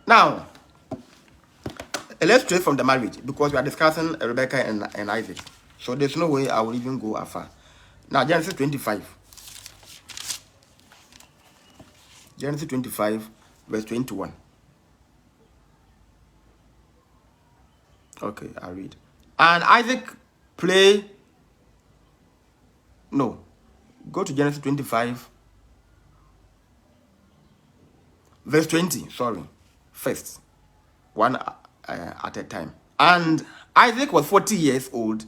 Now, let's straight from the marriage because we are discussing Rebekah and Isaac. So there's no way I will even go afar. Now Genesis 25. Genesis 25, verse 21. Okay, I read. And Isaac go to Genesis 25, verse 20, sorry. First, one at a time. And Isaac was 40 years old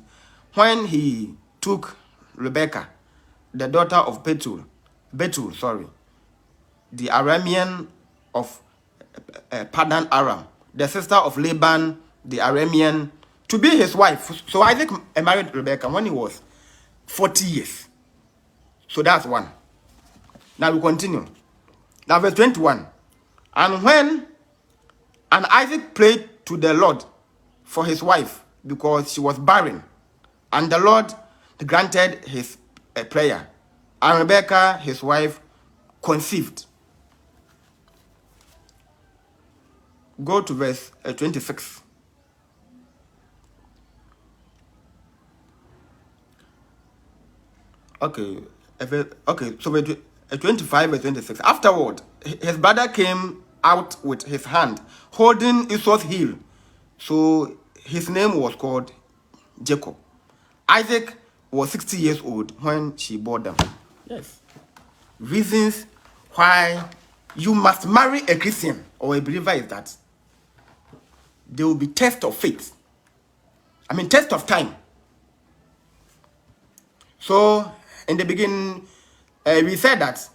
when he took Rebekah, the daughter of Bethuel, the Aramean of Padan Aram, the sister of Laban, the Aramean, to be his wife. So Isaac married Rebekah when he was 40 years. So that's one. Now we continue. Now verse 21. And Isaac prayed to the Lord for his wife because she was barren. And the Lord granted his prayer. And Rebekah, his wife, conceived. Go to verse 26. Okay, so verse 25 verse 26. Afterward, his brother came out with his hand, holding Esau's heel. So his name was called Jacob. Isaac was 60 years old when she bore them. Yes. Reasons why you must marry a Christian or a believer is that there will be test of faith. Test of time. So, in the beginning, we said that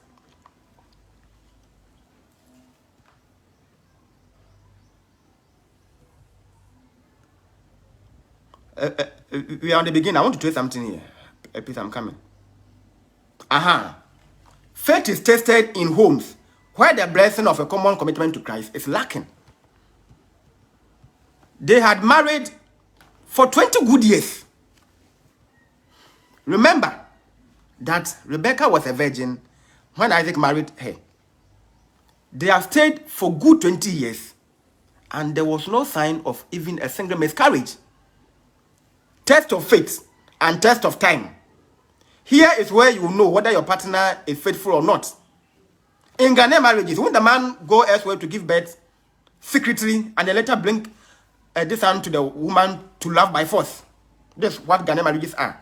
we are on the beginning. I want to tell you something here. Please, I'm coming. Faith is tested in homes where the blessing of a common commitment to Christ is lacking. They had married for 20 good years. Remember that Rebekah was a virgin when Isaac married her. They have stayed for good 20 years and there was no sign of even a single miscarriage. Test of faith and test of time. Here is where you know whether your partner is faithful or not. In Ghanaian marriages, when the man go elsewhere to give birth secretly and then later bring this son to the woman to love by force. That's what Ghanaian marriages are.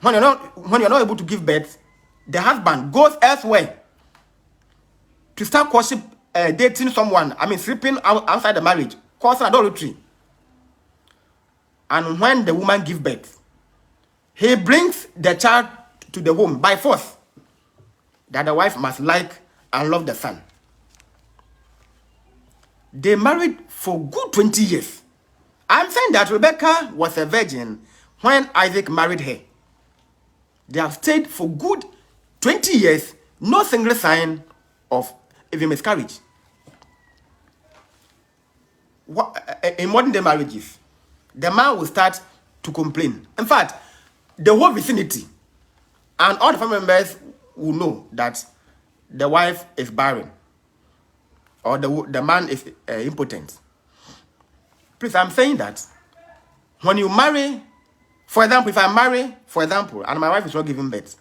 When you're not able to give birth, the husband goes elsewhere to start courtship, dating someone. Sleeping outside the marriage, causing adultery. And when the woman gives birth, he brings the child to the home by force. That the wife must like and love the son. They married for good 20 years. I'm saying that Rebekah was a virgin when Isaac married her. They have stayed for good 20 years, no single sign of even miscarriage. In modern day marriages, the man will start to complain. In fact, the whole vicinity and all the family members will know that the wife is barren or the man is impotent. Please, I'm saying that when you marry, for example, if I marry, and my wife is not giving birth,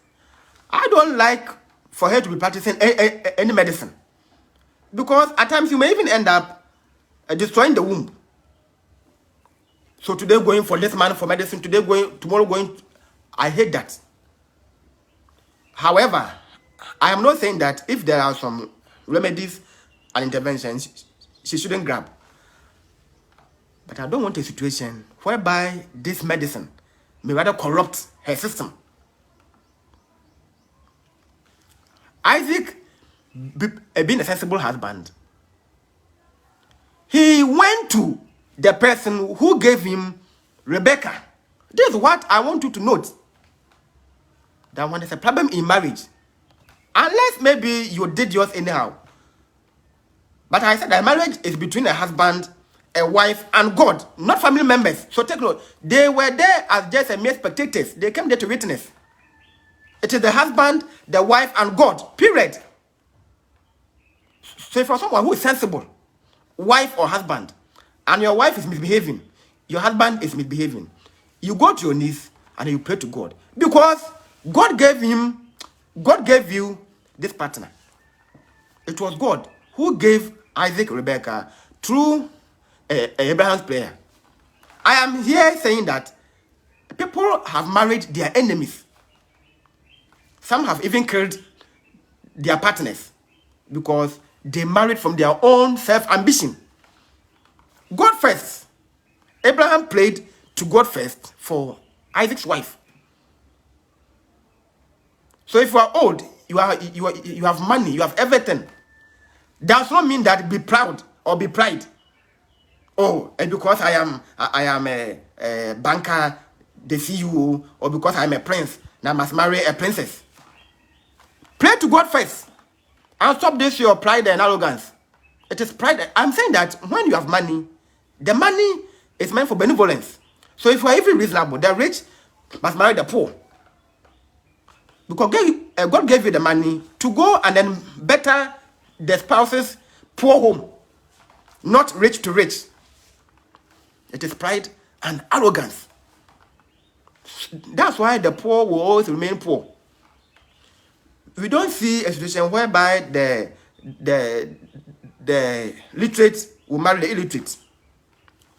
I don't like for her to be practicing any medicine. Because at times you may even end up destroying the womb. So today going for this man for medicine, tomorrow going, I hate that. However, I am not saying that if there are some remedies and interventions, she shouldn't grab. But I don't want a situation whereby this medicine may rather corrupt her system. Isaac, being a sensible husband, he went to the person who gave him Rebekah. This is what I want you to note. That when there's a problem in marriage, unless maybe you did yours anyhow. But I said that marriage is between a husband, a wife, and God, not family members. So take note. They were there as just a mere spectators. They came there to witness. It is the husband, the wife, and God. Period. So for someone who is sensible, wife or husband, and your wife is misbehaving, your husband is misbehaving, you go to your knees and you pray to God, because God gave you this partner. It was God who gave Isaac Rebekah through Abraham's prayer. I am here saying that people have married their enemies. Some have even killed their partners because they married from their own self-ambition. God first. Abraham prayed to God first for Isaac's wife. So if you are old, you have money, you have everything, does not mean that be proud or be pride. Oh, and because I am a banker, the CEO, or because I'm a prince, now I must marry a princess. Pray to God first and stop this your pride and arrogance. It is pride. I'm saying that when you have money, the money is meant for benevolence. So if you are even reasonable, the rich must marry the poor. Because God gave you the money to go and then better the spouse's poor home, not rich to rich. It is pride and arrogance. That's why the poor will always remain poor. We don't see a situation whereby the literate will marry the illiterate.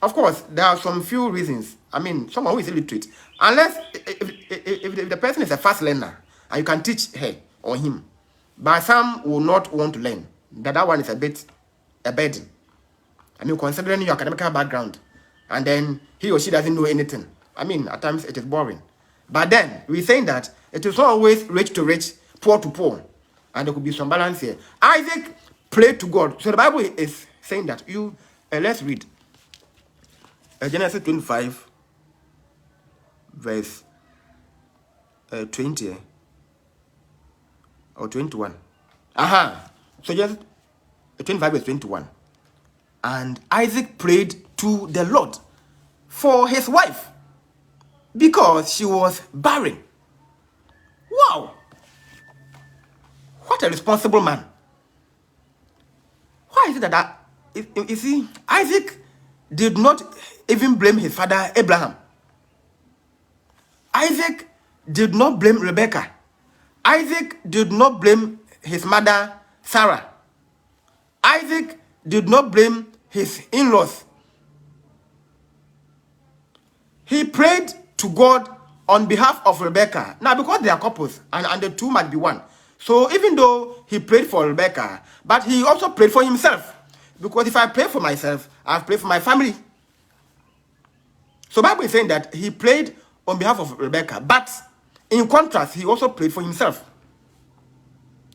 Of course, there are some few reasons. I mean, someone who is illiterate, unless if the person is a fast learner and you can teach her or him, but some will not want to learn. That one is a burden. I mean, considering your academic background, and then he or she doesn't know anything. I mean, at times it is boring. But then we're saying that it is not always rich to rich, poor to poor, and there could be some balance here. Isaac prayed to God. So the Bible is saying that let's read Genesis 25, verse 20 or 21. So just 25 verse 21. And Isaac prayed to the Lord for his wife because she was barren. Wow! What a responsible man. Why is it that you see, Isaac did not even blame his father Abraham. Isaac did not blame Rebekah. Isaac did not blame his mother Sarah. Isaac did not blame his in-laws. He prayed to God on behalf of Rebekah. Now, because they are couples and the two might be one. So even though he prayed for Rebekah, but he also prayed for himself. Because if I pray for myself, I've prayed for my family. So the Bible is saying that he prayed on behalf of Rebekah, but in contrast, he also prayed for himself.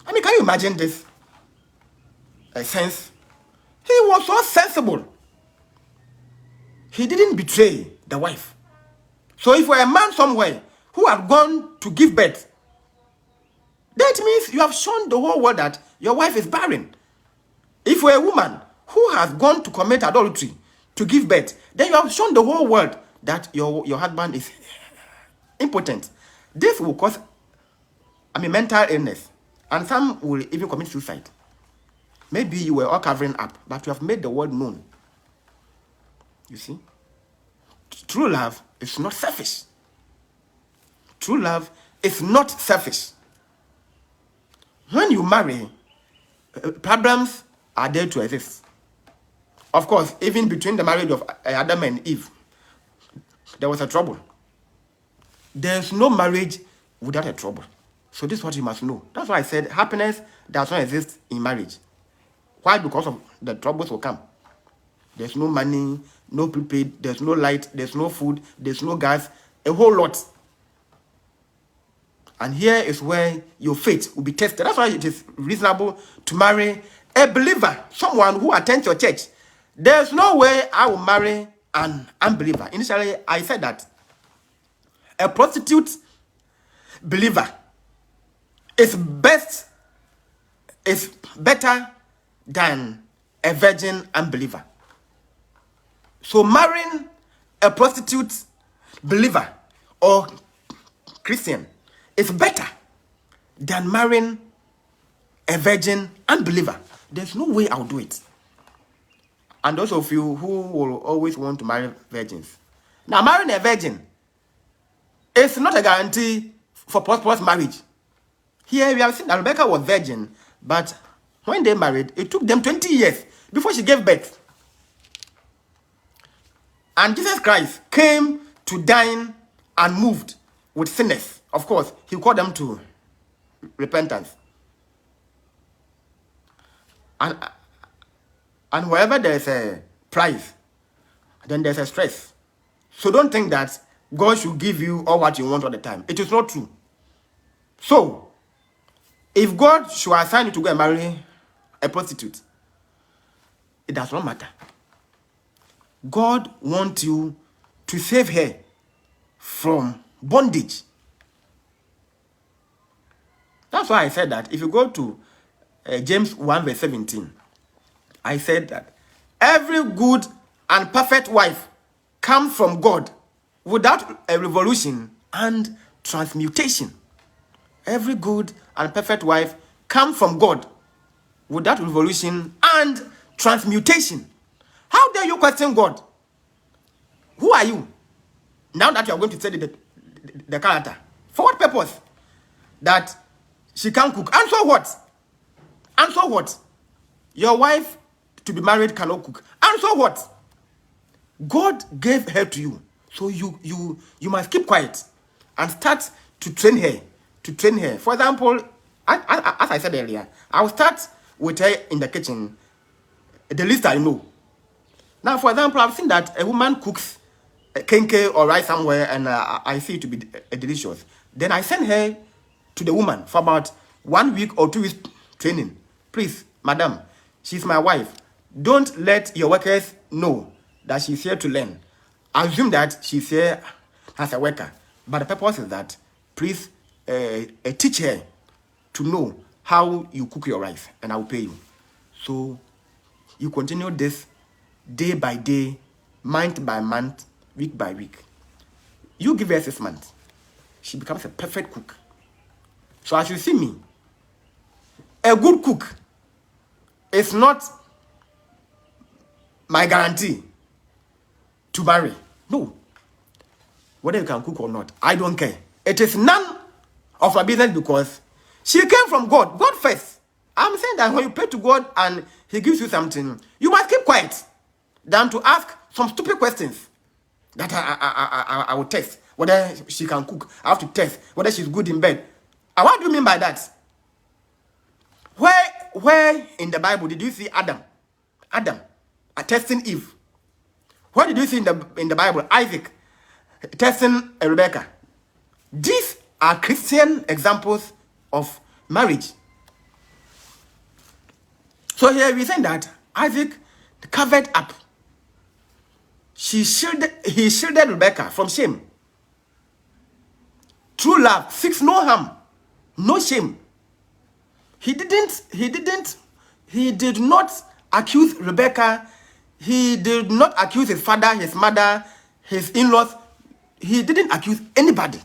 I mean, can you imagine this sense? He was so sensible. He didn't betray the wife. So if you're a man somewhere who had gone to give birth, that means you have shown the whole world that your wife is barren. If you're a woman who has gone to commit adultery to give birth, then you have shown the whole world that your husband is impotent. This will cause, mental illness. And some will even commit suicide. Maybe you were all covering up, but you have made the world known. You see? True love is not selfish. True love is not selfish. When you marry, problems are there to exist. Of course, even between the marriage of Adam and Eve, there was a trouble. There's no marriage without a trouble. So this is what you must know. That's why I said happiness does not exist in marriage. Why? Because of the troubles will come. There's no money, no prepaid, there's no light, there's no food, there's no gas, a whole lot. And here is where your faith will be tested. That's why it is reasonable to marry a believer, someone who attends your church. There's no way I will marry an unbeliever. Initially, I said that a prostitute believer is better than a virgin unbeliever. So marrying a prostitute believer or Christian is better than marrying a virgin unbeliever. There's no way I'll do it. And those of you who will always want to marry virgins. Now, marrying a virgin is not a guarantee for prosperous marriage. Here we have seen that Rebekah was virgin, but when they married, it took them 20 years before she gave birth. And Jesus Christ came to dine and moved with sinners. Of course, he called them to repentance. And wherever there's a price, then there's a stress. So don't think that God should give you all what you want all the time. It is not true. So, if God should assign you to go and marry a prostitute, it does not matter. God wants you to save her from bondage. That's why I said that if you go to James 1 verse 17, I said that every good and perfect wife comes from God without a revolution and transmutation. Every good and perfect wife comes from God without revolution and transmutation. How dare you question God? Who are you? Now that you are going to study the character. For what purpose? That she can't cook. And so what? And so what? Your wife to be married cannot cook. And so what? God gave her to you. So you must keep quiet and start to train her. To train her. For example, as I said earlier, I will start with her in the kitchen. The least I know. Now, for example, I've seen that a woman cooks a kenke or rice somewhere and I see it to be delicious. Then I send her to the woman for about 1 week or 2 weeks training. Please, madam, she's my wife. Don't let your workers know that she's here to learn. Assume that she's here as a worker. But the purpose is that, please, teach her to know how you cook your rice and I will pay you. So, you continue this day by day, month by month, week by week. You give her 6 months. She becomes a perfect cook. So as you see me, a good cook is not my guarantee to marry. No. Whether you can cook or not, I don't care. It is none of my business because she came from God. God first. I'm saying that when you pray to God and he gives you something, you must keep quiet than to ask some stupid questions that I will test whether she can cook. I have to test whether she's good in bed. And what do you mean by that? Where in the Bible did you see Adam testing Eve? Where did you see in the Bible Isaac testing Rebekah? These are Christian examples of marriage. So here we say that Isaac covered up. He shielded Rebekah from shame. True love seeks no harm, no shame. He did not accuse Rebekah. He did not accuse his father, his mother, his in-laws. He didn't accuse anybody.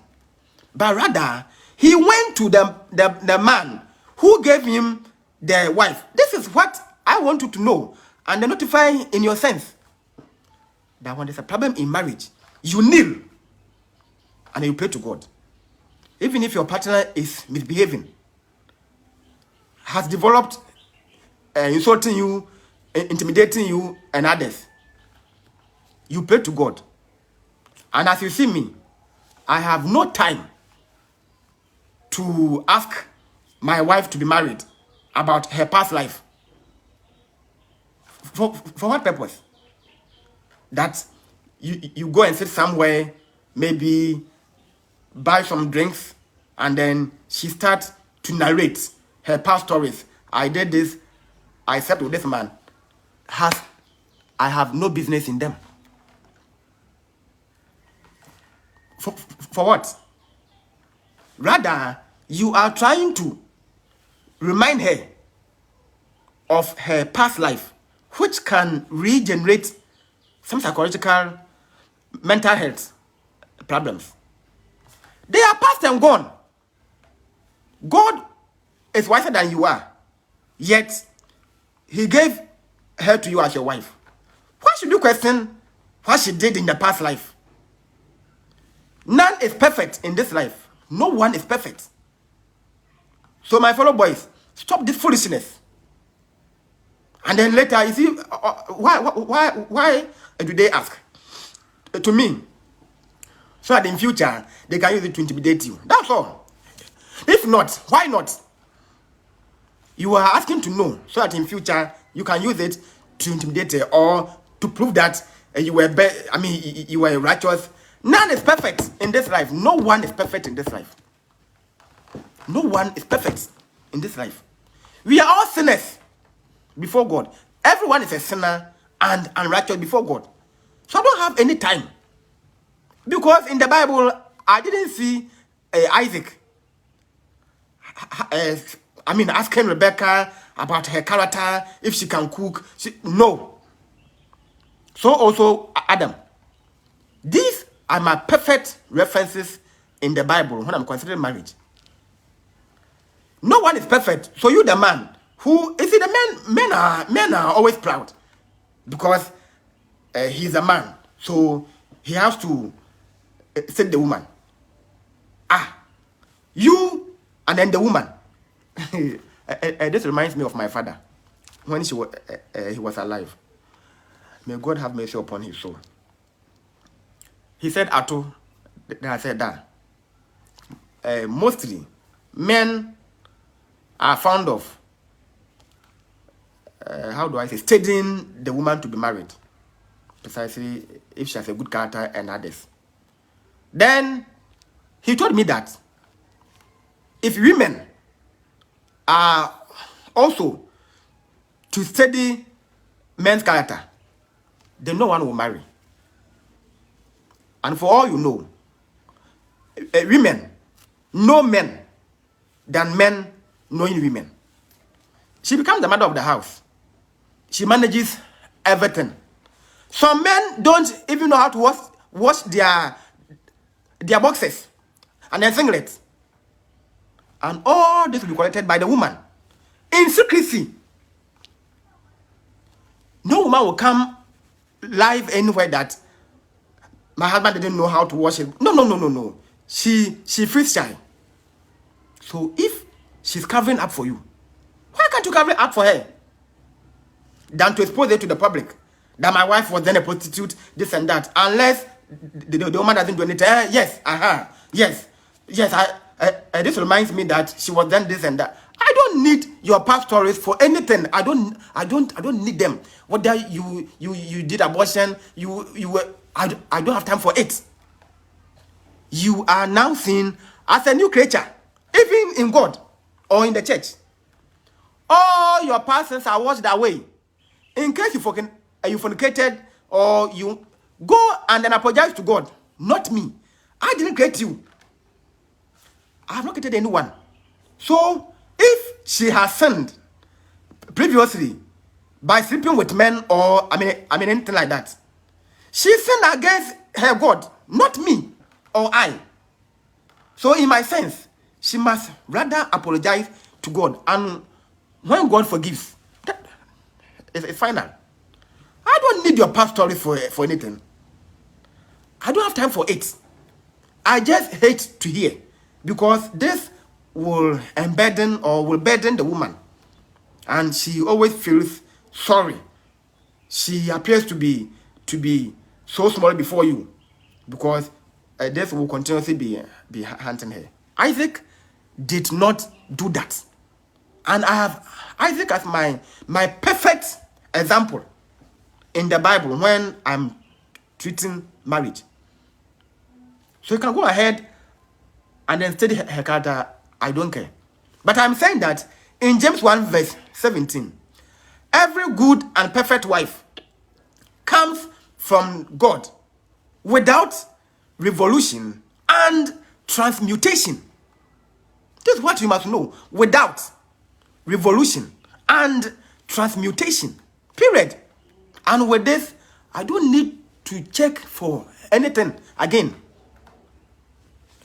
But rather, he went to the man who gave him the wife. This is what I want you to know and then notify in your sense. That when there's a problem in marriage, you kneel and you pray to God. Even if your partner is misbehaving, has developed insulting you, intimidating you and others, you pray to God. And as you see me, I have no time to ask my wife to be married about her past life. For what purpose? That you go and sit somewhere, maybe buy some drinks, and then she starts to narrate her past stories. I did this, I slept with this man. I have no business in them. For what? Rather, you are trying to remind her of her past life, which can regenerate some psychological, mental health problems. They are past and gone. God is wiser than you are. Yet, he gave her to you as your wife. Why should you question what she did in the past life? None is perfect in this life. No one is perfect. So my fellow boys, stop this foolishness. And then later, you see, why do they ask to me? So that in future, they can use it to intimidate you. That's all. If not, why not? You are asking to know so that in future, you can use it to intimidate or to prove that you were righteous. None is perfect in this life. No one is perfect in this life. No one is perfect in this life. We are all sinners before God. Everyone is a sinner and unrighteous before God. So I don't have any time. Because in the Bible, I didn't see Isaac asking Rebekah about her character, if she can cook. No. So also Adam. These are my perfect references in the Bible when I'm considering marriage. No one is perfect. So you, the man, men are always proud because he's a man. So he has to set the woman. You and then the woman. This reminds me of my father when he was alive. May God have mercy upon his soul. He said, Ato, then I said that. Mostly, men are fond of, studying the woman to be married. Precisely if she has a good character and others. Then, he told me that if women are also to study men's character, then no one will marry. And for all you know, women know men than men knowing women. She becomes the mother of the house. She manages everything. Some men don't even know how to wash their boxes and their singlets. And all this will be collected by the woman in secrecy. No woman will come live anywhere that my husband didn't know how to wash it. No. She feels shy. So if she's covering up for you, why can't you cover it up for her? Than to expose it to the public that my wife was then a prostitute, this and that. Unless the woman doesn't do anything. Yes. This reminds me that she was then this and that. I don't need your past stories for anything. I don't need them. Whether you did abortion, I don't have time for it. You are now seen as a new creature, even in God or in the church. All your past sins are washed away. In case you fornicated or you go and then apologize to God, not me. I didn't create you. I have not created anyone. So if she has sinned previously by sleeping with men or anything like that, she sinned against her God, not me or I. So in my sense, she must rather apologize to God. And when God forgives, it's final. I don't need your past story for anything. I don't have time for it. I just hate to hear, because this will burden the woman, and she always feels sorry. She appears to be so small before you, because this will continuously be hunting her. Isaac did not do that, and I have Isaac as my perfect example in the Bible when I'm treating marriage. So you can go ahead and then study her character. I don't care. But I'm saying that in James 1 verse 17, every good and perfect wife comes from God without revolution and transmutation. This is what you must know. Without revolution and transmutation. Period. And with this, I don't need to check for anything again.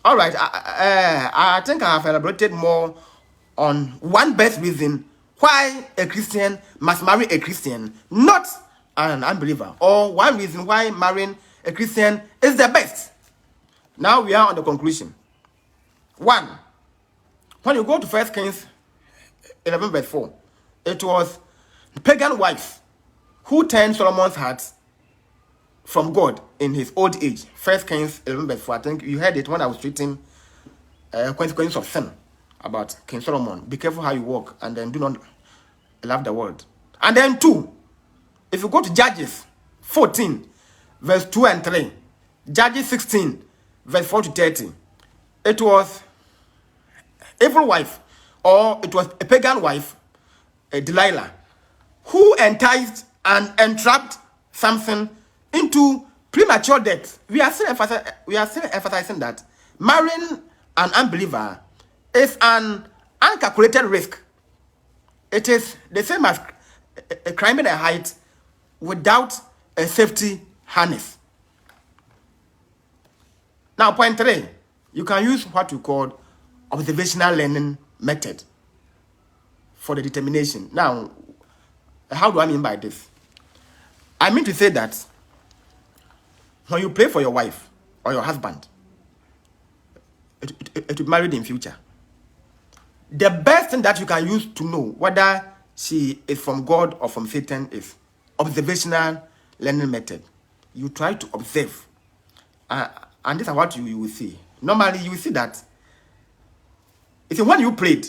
All right, I think I have elaborated more on one best reason why a Christian must marry a Christian, not an unbeliever, or one reason why marrying a Christian is the best. Now we are on the conclusion. 1. When you go to 1 Kings 11 verse 4, it was pagan wives who turned Solomon's heart from God in his old age. 1 Kings 11 verse 4. I think you heard it when I was treating consequences of sin about King Solomon. Be careful how you walk, and then do not love the world. And then 2, if you go to Judges 14 verse 2 and 3, Judges 16 verse 4 to 30, it was evil wife, or it was a pagan wife, Delilah, who enticed and entrapped Samson into premature death. We are still emphasizing that marrying an unbeliever is an uncalculated risk. It is the same as climbing a height without a safety harness. Now, point 3, you can use what we call observational learning method for the determination. Now, how do I mean by this? I mean to say that when you pray for your wife or your husband to be married in future, the best thing that you can use to know whether she is from God or from Satan is observational learning method. You try to observe, and this is what you will see. Normally, you will see that when you prayed,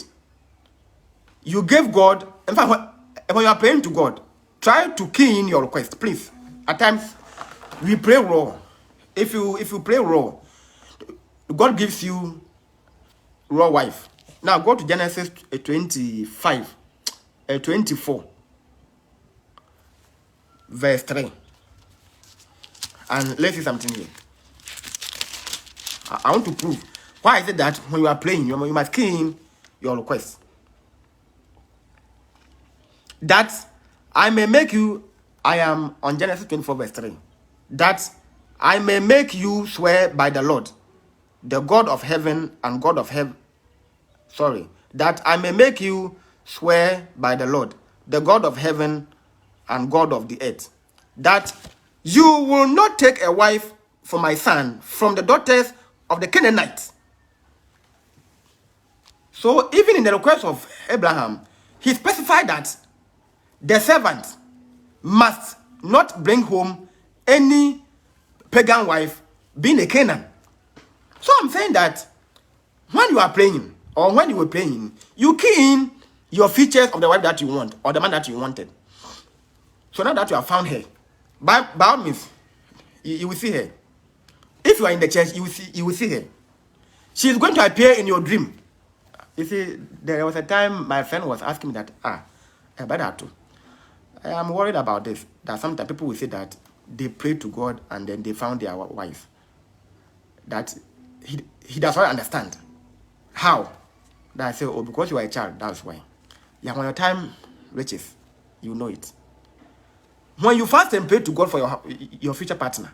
you gave God. In fact, when you are praying to God, try to key in your request, please. At times, we pray raw. If you pray raw, God gives you raw wife. Now go to Genesis 24, verse 3. And let's see something here. I want to prove. Why is it that when you are praying, you must key in your request? That I may make you, I am on Genesis 24 verse 3. That I may make you swear by the Lord, the God of heaven and God of heaven. That I may make you swear by the Lord, the God of heaven and God of the earth, that you will not take a wife for my son from the daughters of the Canaanites. So even in the request of Abraham, he specified that the servant must not bring home any pagan wife being a Canaan. So I'm saying that when you are praying, or when you were praying, you key in your features of the wife that you want, or the man that you wanted. So now that you have found her, by all means, you will see her. If you are in the church, you will see her. She is going to appear in your dream. You see, there was a time my friend was asking me that, I am worried about this. That sometimes people will say that they pray to God and then they found their wife. That he does not understand. How? That I say, because you are a child, that's why. Yeah, when your time reaches, you know it. When you fast and pray to God for your future partner,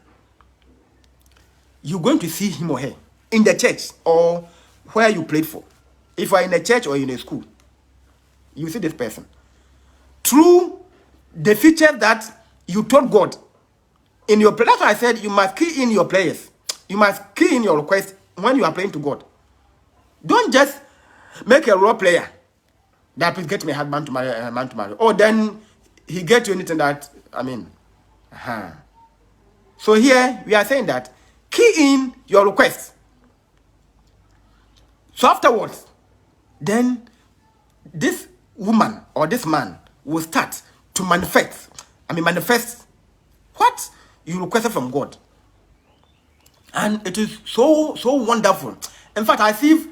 you're going to see him or her in the church or where you prayed for. If you are in a church or in a school, you see this person. Through the feature that you told God in your prayer. That's why I said you must key in your prayers. You must key in your request when you are praying to God. Don't just make a raw prayer that please get me a husband to marry, a man to marry. Or then he get you anything that, So here we are saying that key in your request. So afterwards, then this woman or this man will start to manifest what you requested from God. And it is so wonderful. In fact, I see if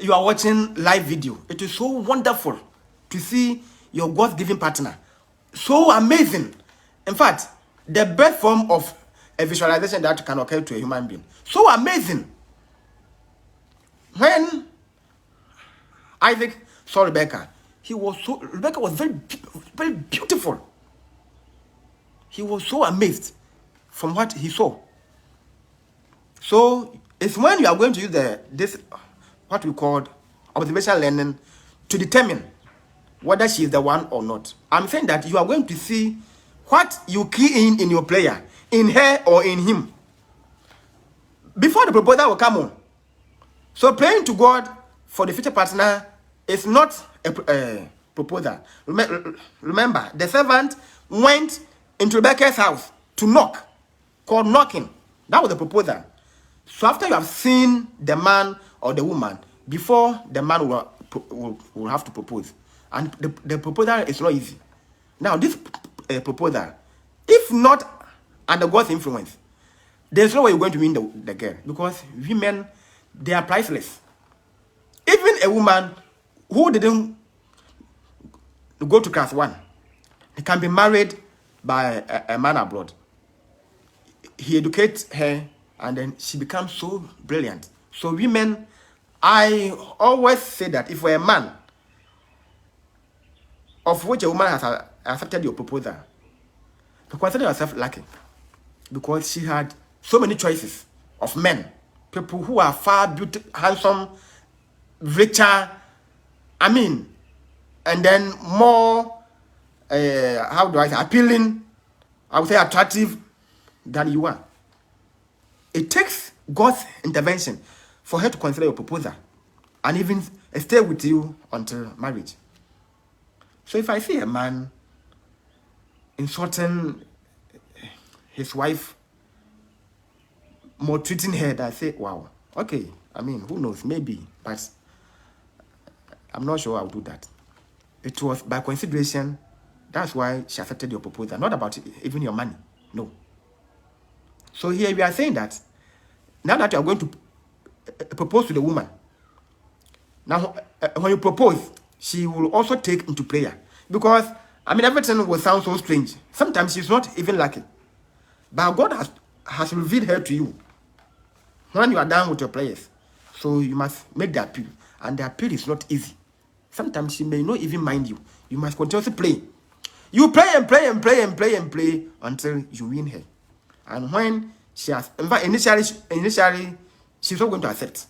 you are watching live video, it is so wonderful to see your God-given partner. So amazing. In fact, the best form of a visualization that can occur to a human being. So amazing. When Isaac saw Rebekah, Rebekah was very, very beautiful. He was so amazed from what he saw. So it's when you are going to use this what we call observational learning to determine whether she is the one or not. I'm saying that you are going to see what you key in your player, in her or in him, before the proposal will come on. So praying to God for the future partner is not a proposal. Remember, the servant went into Rebekah's house to knock, called knocking. That was the proposal. So after you have seen the man or the woman, before the man will have to propose. And the proposal is not easy. Now, this proposal, if not under God's influence, there's no way you're going to win the girl. Because women, they are priceless. Even a woman who didn't go to class 1, can be married by a man abroad. He educates her, and then she becomes so brilliant. So women, I always say that if a man of which a woman has accepted your proposal, consider yourself lucky, because she had so many choices of men, people who are far beautiful, handsome, richer, and then more, how do I say, appealing, I would say attractive than you are. It takes God's intervention for her to consider your proposal and even stay with you until marriage. So if I see a man insulting his wife, maltreating her, I say, wow, okay, who knows, maybe, but I'm not sure I'll do that. It was by consideration. That's why she accepted your proposal, not about even your money, no. So here we are saying that now that you are going to propose to the woman, now when you propose, she will also take into prayer, because everything will sound so strange. Sometimes she's not even lucky, but God has revealed her to you when you are done with your prayers. So you must make the appeal, and the appeal is not easy. Sometimes she may not even mind you. You must continuously pray. You pray and pray and pray and pray and pray until you win her. And when she has, in fact, initially, she's not going to accept.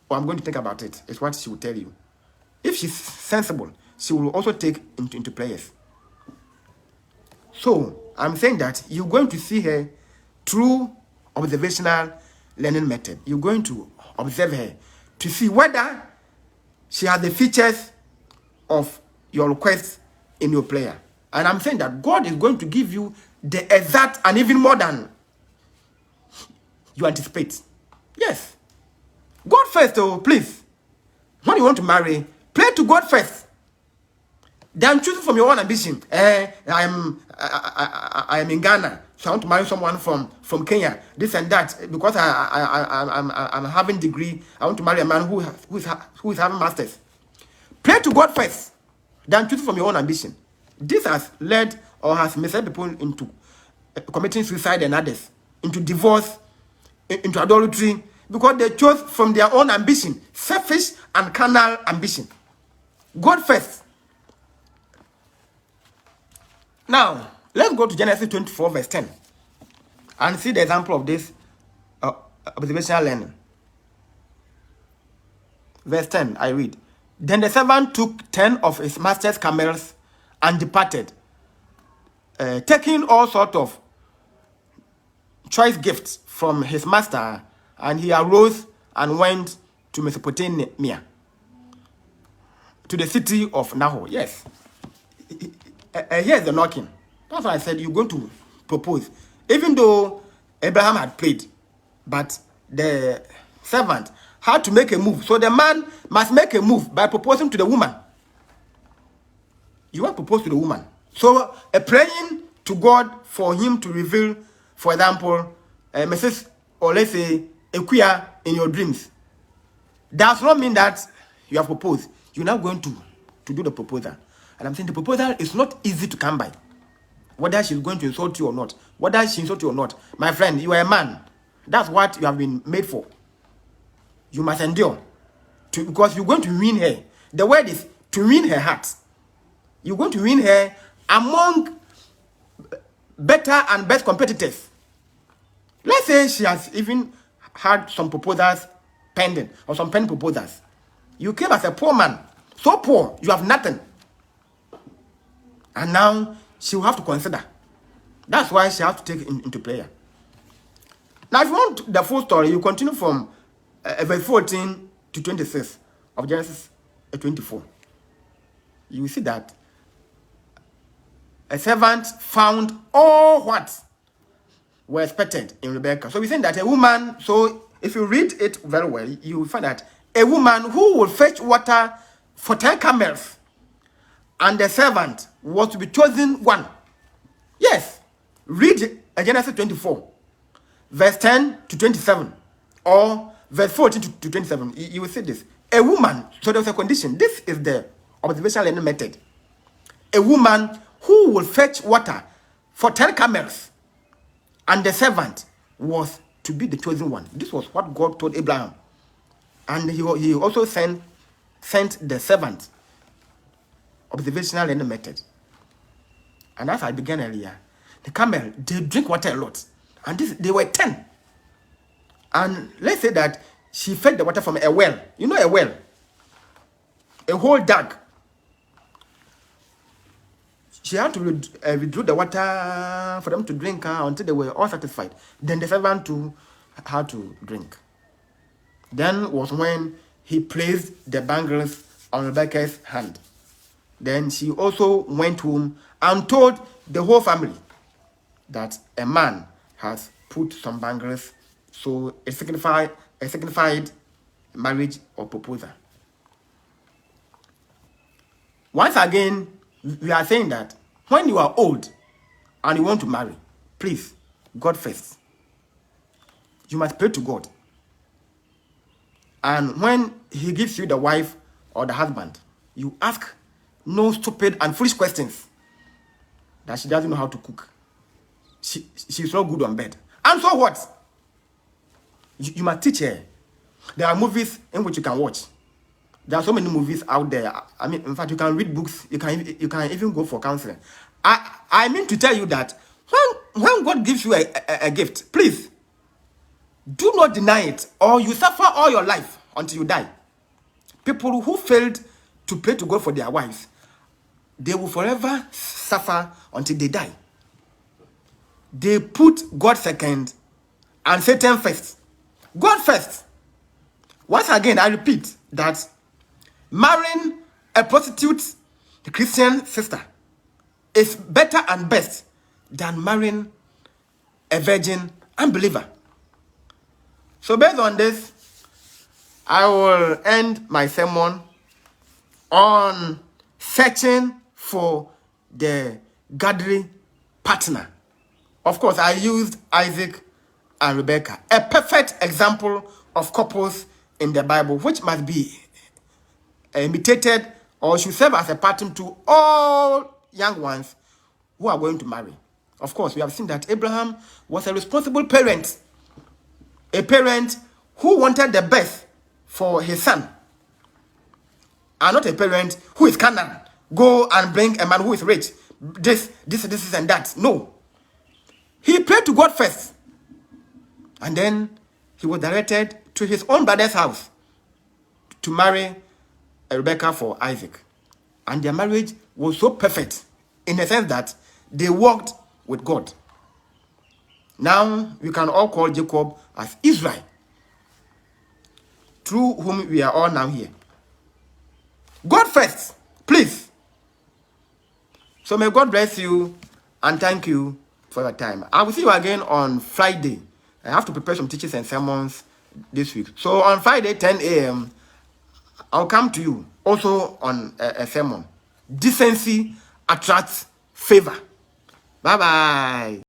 Or I'm going to think about it. It's what she will tell you. If she's sensible, she will also take into prayers. So I'm saying that you're going to see her through observational learning method. You're going to observe her to see whether she has the features of your request in your prayer. And I'm saying that God is going to give you the exact and even more than you anticipate. Yes. God first, oh, please. When you want to marry, pray to God first. Then choose from your own ambition. I am in Ghana, so I want to marry someone from Kenya, this and that. Because I'm having degree, I want to marry a man who is having masters. Pray to God first. Then choose from your own ambition. This has led or has misled people into committing suicide and others, into divorce, into adultery, because they chose from their own ambition, selfish and carnal ambition. God first. Now, let's go to Genesis 24, verse 10, and see the example of this observational learning. Verse 10, I read, "Then the servant took 10 of his master's camels and departed, taking all sorts of choice gifts from his master, and he arose and went to Mesopotamia, to the city of Nahor." Yes. Here's the knocking. That's why I said you're going to propose. Even though Abraham had prayed, but the servant had to make a move. So the man must make a move by proposing to the woman. You want to propose to the woman. So praying to God for him to reveal, for example, Mrs. or let's say Ekuya in your dreams, does not mean that you have proposed. You're now going to do the proposal. And I'm saying the proposal is not easy to come by. Whether she's going to insult you or not. Whether she insults you or not. My friend, you are a man. That's what you have been made for. You must endure. Because you're going to win her. The word is to win her heart. You're going to win her among better and best competitors. Let's say she has even had some proposals pending, or some pending proposals. You came as a poor man. So poor, you have nothing. And now she will have to consider. That's why she has to take it into prayer. Now, if you want the full story, you continue from verse 14 to 26 of Genesis 24. You will see that a servant found all what were expected in Rebekah. So we think that a woman, so if you read it very well, you will find that a woman who will fetch water for 10 camels, and the servant was to be chosen one. Yes, read Genesis 24, verse 10 to 27, or verse 14 to 27. You will see this. A woman, so there was a condition. This is the observational learning method. A woman who will fetch water for 10 camels, and the servant was to be the chosen one. This was what God told Abraham. And he also sent the servant. Observational learning method. And as I began earlier, the camel, they drink water a lot. And they were 10. And let's say that she fed the water from a well. You know a well? A whole dug. She had to withdraw the water for them to drink until they were all satisfied. Then the servant too had to drink. Then was when he placed the bangles on Rebekah's hand. Then she also went home and told the whole family that a man has put some bangles, so it signified marriage or proposal. Once again, we are saying that when you are old and you want to marry, please, God first. You must pray to God. And when he gives you the wife or the husband, you ask no stupid and foolish questions. That she doesn't know how to cook. She's not good on bed. And so what? You must teach her. There are movies in which you can watch. There are so many movies out there. I mean, in fact, you can read books. You can even go for counseling. I mean to tell you that when God gives you a gift, please, do not deny it, or you suffer all your life until you die. People who failed to pray to God for their wives, they will forever suffer until they die. They put God second and Satan first. God first. Once again, I repeat that marrying a prostitute, a Christian sister, is better and best than marrying a virgin unbeliever. So based on this, I will end my sermon on searching for the godly partner. Of course, I used Isaac and Rebekah, a perfect example of couples in the Bible, which must be imitated or should serve as a pattern to all young ones who are going to marry. Of course, we have seen that Abraham was a responsible parent, a parent who wanted the best for his son, and not a parent who is carnal. Go and bring a man who is rich. This, and that. No. He prayed to God first. And then he was directed to his own brother's house to marry Rebekah for Isaac. And their marriage was so perfect in the sense that they walked with God. Now we can all call Jacob as Israel, through whom we are all now here. God first, please. So may God bless you and thank you for your time. I will see you again on Friday. I have to prepare some teachings and sermons this week. So on Friday, 10 a.m., I'll come to you also on a sermon. Decency attracts favor. Bye-bye.